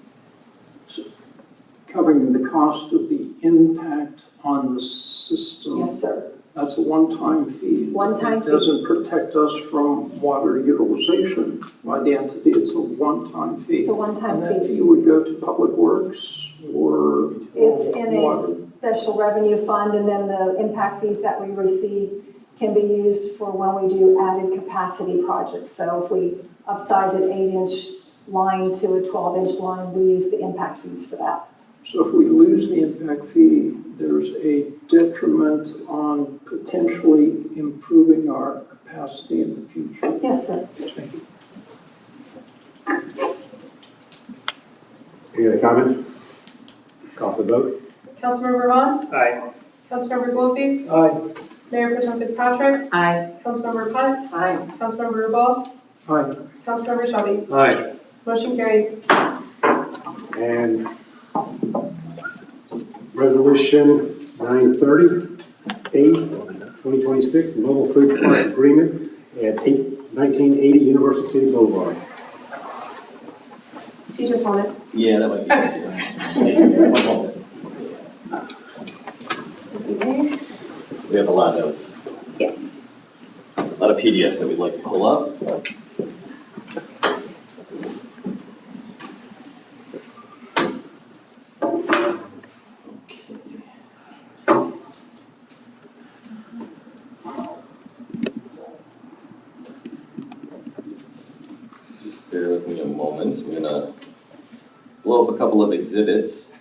Covering the cost of the impact on the system? Yes, sir. That's a one-time fee. One-time It fee. doesn't protect us from water utilization by the entity. It's a one-time fee. It's a one-time And that fee. fee would go to Public Works or It's in water. a special revenue fund, and then the impact fees that we receive can be used for when we do added capacity projects. So if we upsize an 8-inch line to a 12-inch line, we use the impact fees for that. So if we lose the impact fee, there's a detriment on potentially improving our capacity in the future. Yes, sir. Thank you. Any other comments? Call for the vote. Councilmember Vaughan, Aye. Councilmember Goolsby, Aye. Mayor Pro Tem Fitzpatrick, Aye. Councilmember Putt, Aye. Councilmember Rubal, Aye. Councilmember Shelby. Aye. Motion carried. And resolution 930, 2026, Mobile Food Park Agreement at 1980 Universal City Boulevard. Do you just want it? Yeah, that might be easier. One moment. We have a lot of PDFs that we'd like to pull up. Just bear with me a moment. I'm gonna blow up a couple of exhibits.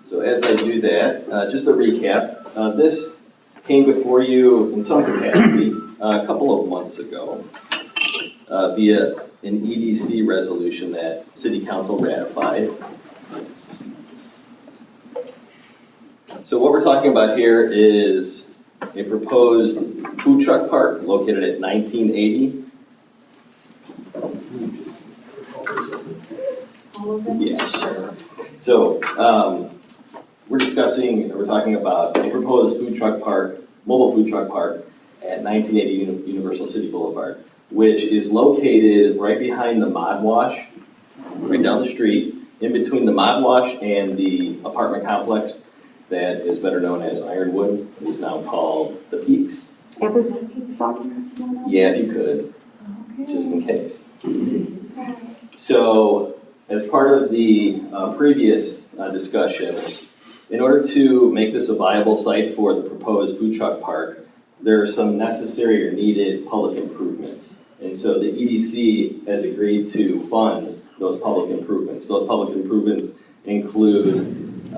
So as I do that, just a recap, this came before you in some capacity a couple of months ago via an EDC resolution that City Council ratified. So what we're talking about here is a proposed food truck park located at 1980. all of them? Yeah, sure. So, we're talking about a proposed food truck park, mobile food truck park at 1980 Universal City Boulevard, which is located right behind the Mod Wash, right down the street, in between the Mod Wash and the apartment complex that is better known as Ironwood. It is now called The Peaks. Everybody keeps talking this one. Yeah, if you could, just in case. So, as part of the previous discussion, in order to make this a viable site for the proposed food truck park, there are some necessary or needed public improvements. And so the EDC has agreed to fund those public improvements. Those public improvements include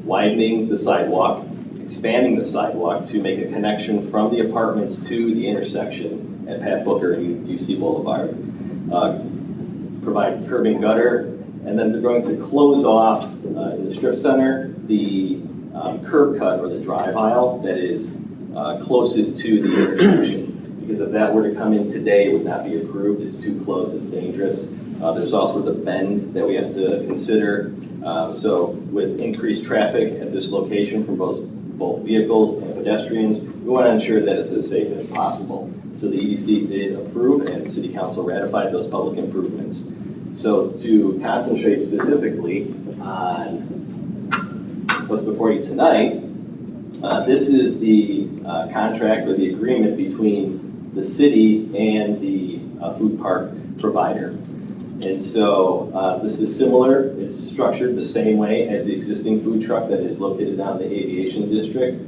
widening the sidewalk, expanding the sidewalk to make a connection from the apartments to the intersection at Pat Booker and UC Boulevard, provide curb and gutter, and then they're going to close off in the strip center the curb cut or the drive aisle that is closest to the intersection. Because if that were to come in today, it would not be approved. It's too close, it's dangerous. There's also the bend that we have to consider. So with increased traffic at this location from both vehicles and pedestrians, we want to ensure that it's as safe as possible. So the EDC did approve and City Council ratified those public improvements. So to concentrate specifically on what's before you tonight, this is the contract or the agreement between the city and the food park provider. And so this is similar. It's structured the same way as the existing food truck that is located down in the aviation district.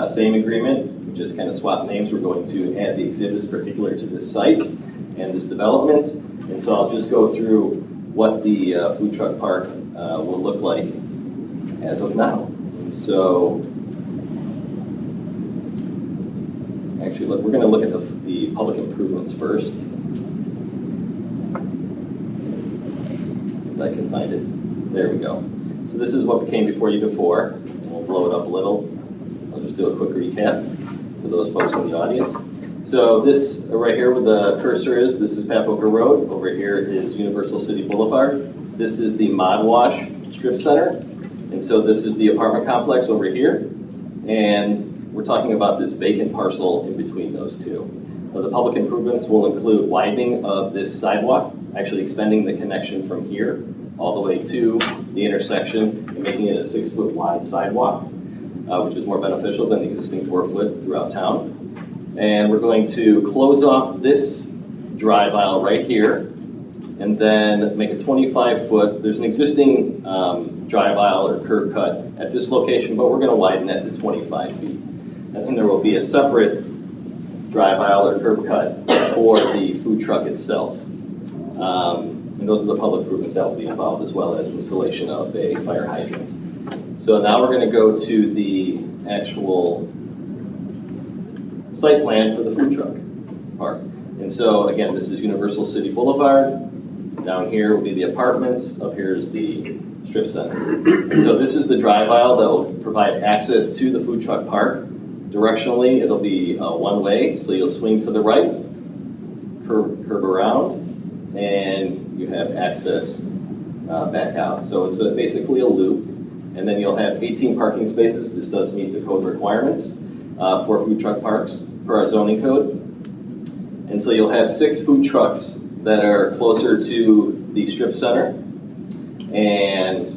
Same agreement, we just kind of swap names. We're going to add the exhibits particular to this site and this development. And so I'll just go through what the food truck park will look like as of now. And so, actually, look, we're going to look at the public improvements first. If I can find it. There we go. So this is what came before you before, and we'll blow it up a little. I'll just do a quick recap for those folks in the audience. So this right here where the cursor is, this is Pat Booker Road. Over here is Universal City Boulevard. This is the Mod Wash Strip Center. And so this is the apartment complex over here. And we're talking about this vacant parcel in between those two. The public improvements will include widening of this sidewalk, actually extending the connection from here all the way to the intersection and making it a 6-foot wide sidewalk, which is more beneficial than the existing 4-foot throughout town. And we're going to close off this drive aisle right here and then make a 25-foot, there's an existing drive aisle or curb cut at this location, but we're going to widen that to 25 feet. And then there will be a separate drive aisle or curb cut for the food truck itself. And those are the public improvements that will be involved, as well as installation of a fire hydrant. So now we're going to go to the actual site plan for the food truck park. And so again, this is Universal City Boulevard. Down here will be the apartments. Up here is the strip center. And so this is the drive aisle that will provide access to the food truck park. Directionally, it'll be one way, so you'll swing to the right, curve around, and you have access back out. So it's basically a loop, and then you'll have 18 parking spaces. This does meet the code requirements for food truck parks per our zoning code. And so you'll have 6 food trucks that are closer to the strip center, and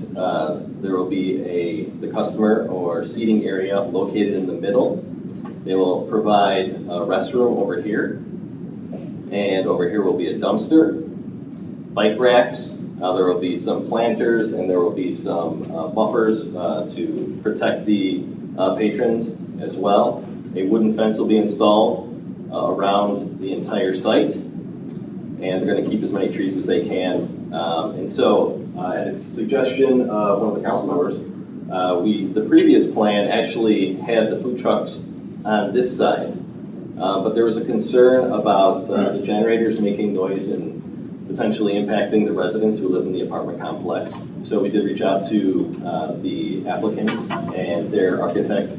there will be the customer or seating area located in the middle. They will provide a restroom over here, and over here will be a dumpster, bike racks. There will be some planters, and there will be some buffers to protect the patrons as well. A wooden fence will be installed around the entire site, and they're going to keep as many trees as they can. And so, at a suggestion of one of the council members, the previous plan actually had the food trucks on this side, but there was a concern about the generators making noise and potentially impacting the residents who live in the apartment complex. So we did reach out to the applicants, and their architect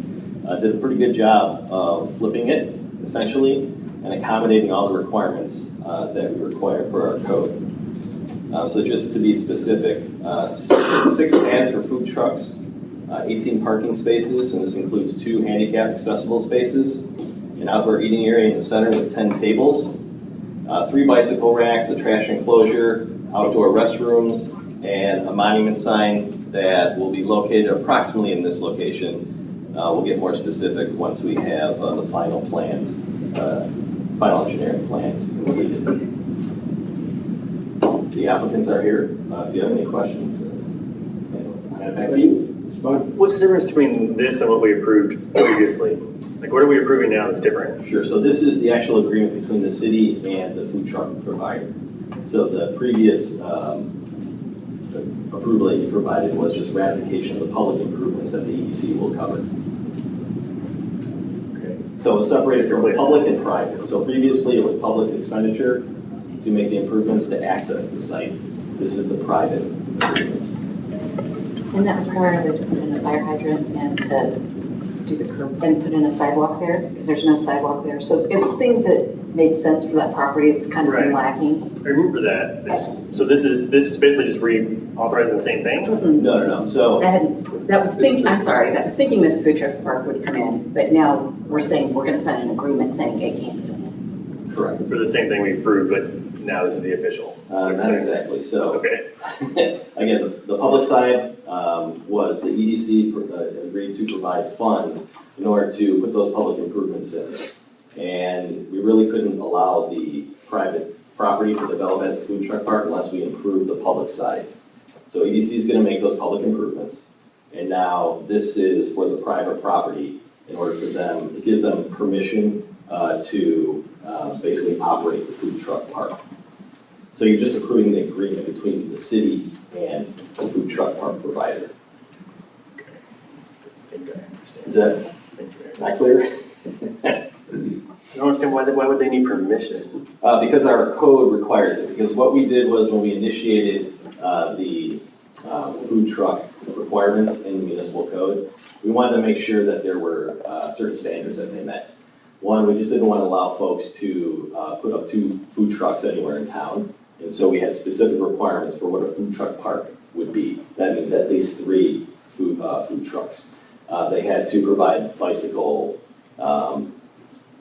did a pretty good job of flipping it, essentially, and accommodating all the requirements that we require for our code. So just to be specific, 6 pads for food trucks, 18 parking spaces, and this includes 2 handicap accessible spaces, an outdoor eating area in the center with 10 tables, 3 bicycle racks, a trash enclosure, outdoor restrooms, and a monument sign that will be located approximately in this location. We'll get more specific once we have the final plans, final engineering plans completed. The applicants are here. If you have any questions, back to you. What's the difference between this and what we approved previously? Like, what are we approving now that's different? Sure, so this is the actual agreement between the city and the food truck provider. So the previous approval that you provided was just ratification of the public improvements that the EDC will cover. Okay. So it's separated from public and private. So previously it was public expenditure to make the improvements to access the site. This is the private agreement. And that was primarily to put in a fire hydrant and to do the curb and put in a sidewalk there, because there's no sidewalk there. So it was things that made sense for that property. It's kind of been lacking. I remember that. So this is basically just reauthorizing the same thing? No. So That was thinking that the food truck park would come in, but now we're saying we're going to sign an agreement saying they can't come in. correct. For the same thing we approved, but now this is the official. Not exactly. So Okay. again, the public side was the EDC agreed to provide funds in order to put those public improvements in. And we really couldn't allow the private property to develop as a food truck park unless we improve the public side. So EDC is going to make those public improvements. And now this is for the private property in order for them, it gives them permission to basically operate the food truck park. So you're just approving the agreement between the city and the food truck park provider. Okay. I think I understand. Is that not clear? I don't understand why would they need permission? Because our code requires it. Because what we did was when we initiated the food truck requirements in the municipal code, we wanted to make sure that there were certain standards that they met. One, we just didn't want to allow folks to put up 2 food trucks anywhere in town. And so we had specific requirements for what a food truck park would be. That means at least 3 food trucks. They had to provide bicycle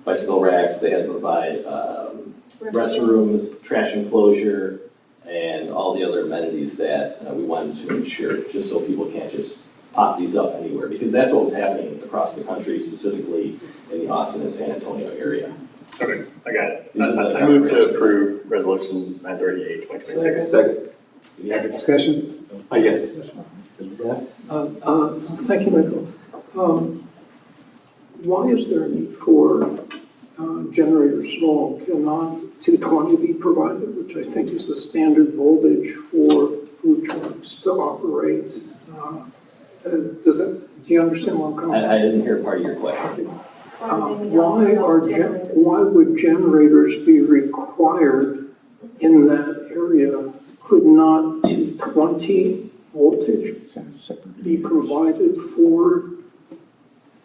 racks, they had to provide restrooms, trash enclosure, and all the other amenities that we wanted to ensure, just so people can't just pop these up anywhere, because that's what was happening across the country, specifically in the Austin and San Antonio area. Okay, I got it. I move to approve resolution 938, 2026. Second. Any other discussion? Yes. Thank you, Michael. Why is there a need for generators at all? Cannot 220 be provided, which I think is the standard voltage for food trucks to operate? Do you understand what I'm coming from? I didn't hear part of your question. Why would generators be required in that area? Could not 220 voltage be provided for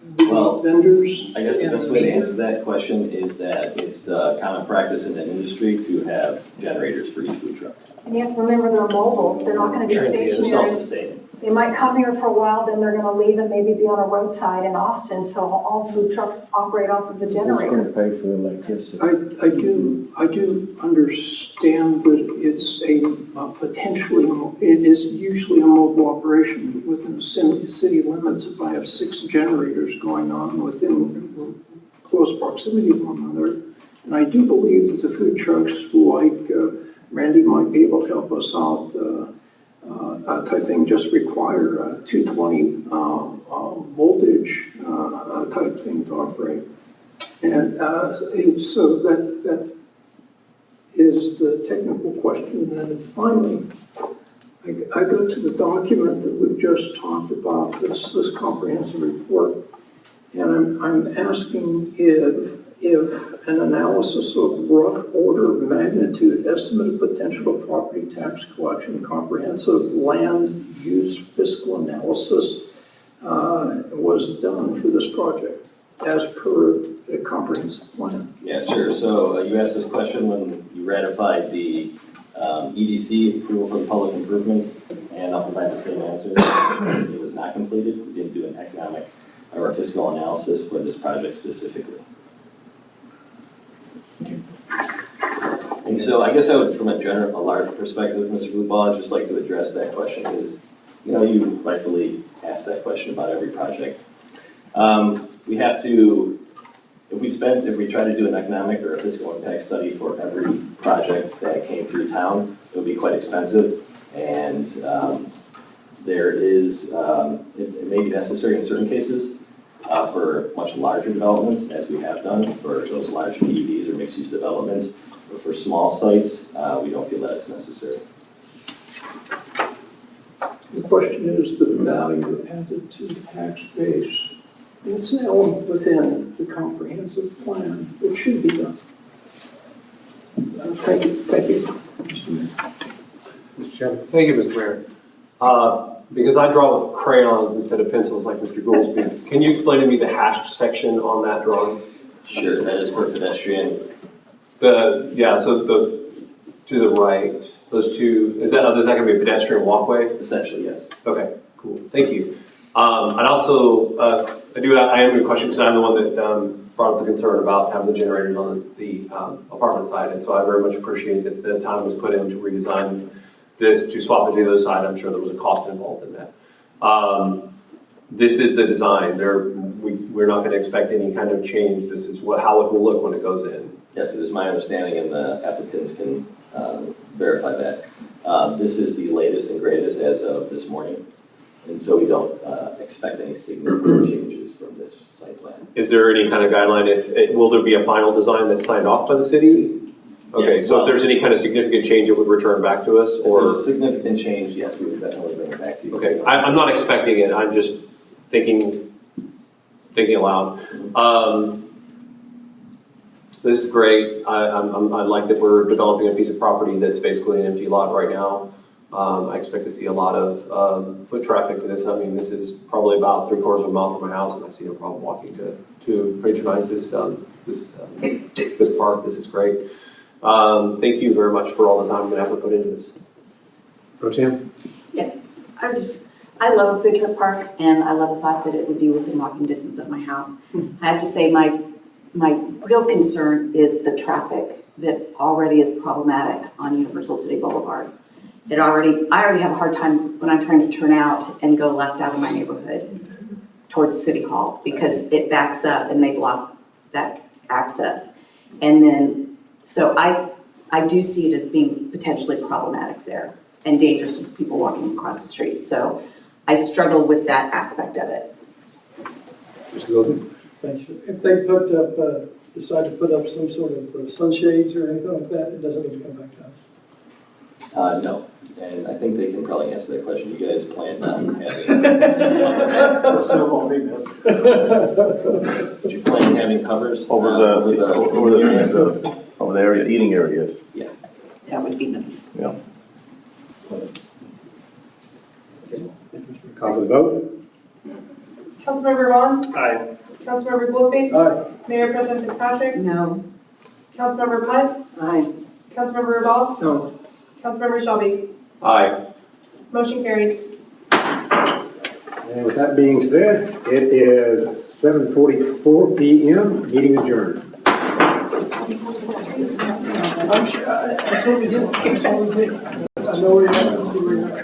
the vendors? I guess the best way to answer that question is that it's common practice in the industry to have generators for each food truck. And you have to remember they're mobile, they're not gonna be stationary. Self-sustaining. They might come here for a while, then they're gonna leave and maybe be on a roadside in Austin, so all food trucks operate off of the generator. Pay for electricity. I do understand that it's it is usually a mobile operation within the city limits. If I have 6 generators going on within close proximity of one another, and I do believe that the food trucks, like Randy might be able to help us out, type thing, just require 220 voltage type thing to operate. And so that is the technical question. And then finally, I go to the document that we've just talked about, this comprehensive report, and I'm asking if an analysis of rough order of magnitude, estimate of potential property tax collection, comprehensive land use fiscal analysis was done for this project as per the comprehensive plan. Yeah, sure. So you asked this question when you ratified the EDC, approval for the public improvements, and I'll provide the same answer. It was not completed. We didn't do an economic or fiscal analysis for this project specifically. And so I guess I would, from a larger perspective, Mr. Rubal, I'd just like to address that question because, you rightfully asked that question about every project. We have to, if we try to do an economic or a fiscal impact study for every project that came through town, it would be quite expensive. And there is, it may be necessary in certain cases for much larger developments, as we have done for those large PUDs or mixed-use developments. But for small sites, we don't feel that it's necessary. The question is the value added to the tax base. It's an element within the comprehensive plan that should be done. Thank you, Mr. Mayor. Mr. Shelby. Thank you, Mr. Mayor. Because I draw with crayons instead of pencils like Mr. Goolsby, can you explain to me the hashed section on that drawing? Sure, that is for pedestrian. So those to the right, those two, is that going to be a pedestrian walkway? Essentially, yes. Okay, cool, thank you. And also, I am going to question because I'm the one that brought up the concern about having the generators on the apartment side, and so I very much appreciate that the time was put in to redesign this, to swap it to the other side. I'm sure there was a cost involved in that. This is the design. We're not going to expect any kind of change. This is how it will look when it goes in. Yes, it is my understanding, and the applicants can verify that. This is the latest and greatest as of this morning, and so we don't expect any significant changes from this site plan. Is there any kind of guideline? Will there be a final design that's signed off by the city? Okay, Yes, so if there's any kind of significant change, it would return back to us, or? If there's a significant change, yes, we would definitely bring it back to you. Okay, I'm not expecting it. I'm just thinking aloud. This is great. I like that we're developing a piece of property that's basically an empty lot right now. I expect to see a lot of foot traffic to this. I mean, this is probably about 3/4 of a mile from my house, and I see no problem walking to patronize this park. This is great. Thank you very much for all the time I'm going to have to put into this. Pro Tem? Yeah, I love a food truck park, and I love the thought that it would be within walking distance of my house. I have to say, my real concern is the traffic that already is problematic on Universal City Boulevard. I already have a hard time when I'm trying to turn out and go left out of my neighborhood towards City Hall because it backs up and they block that access. And then, so I do see it as being potentially problematic there and dangerous for people walking across the street. So I struggle with that aspect of it. Mr. Goldman? Thank you. If they decide to put up some sort of sunshades or anything like that, it doesn't need to come back to us. No, and I think they can probably answer that question. You guys plan on having? Would you plan on having covers Over the area, eating areas. Yeah. That would be nice. Yeah. Call for the vote? Councilmember Vaughan? Aye. Councilmember Goolsby? Aye. Mayor Pro Tem Fitzpatrick? No. Councilmember Putt? Aye. Councilmember Rubal? No. Councilmember Shelby? Aye. Motion carried. And with that being said, it is 7:44 p.m., meeting adjourned. I'm sure, I totally get it. I know where you're at. I see where you're at.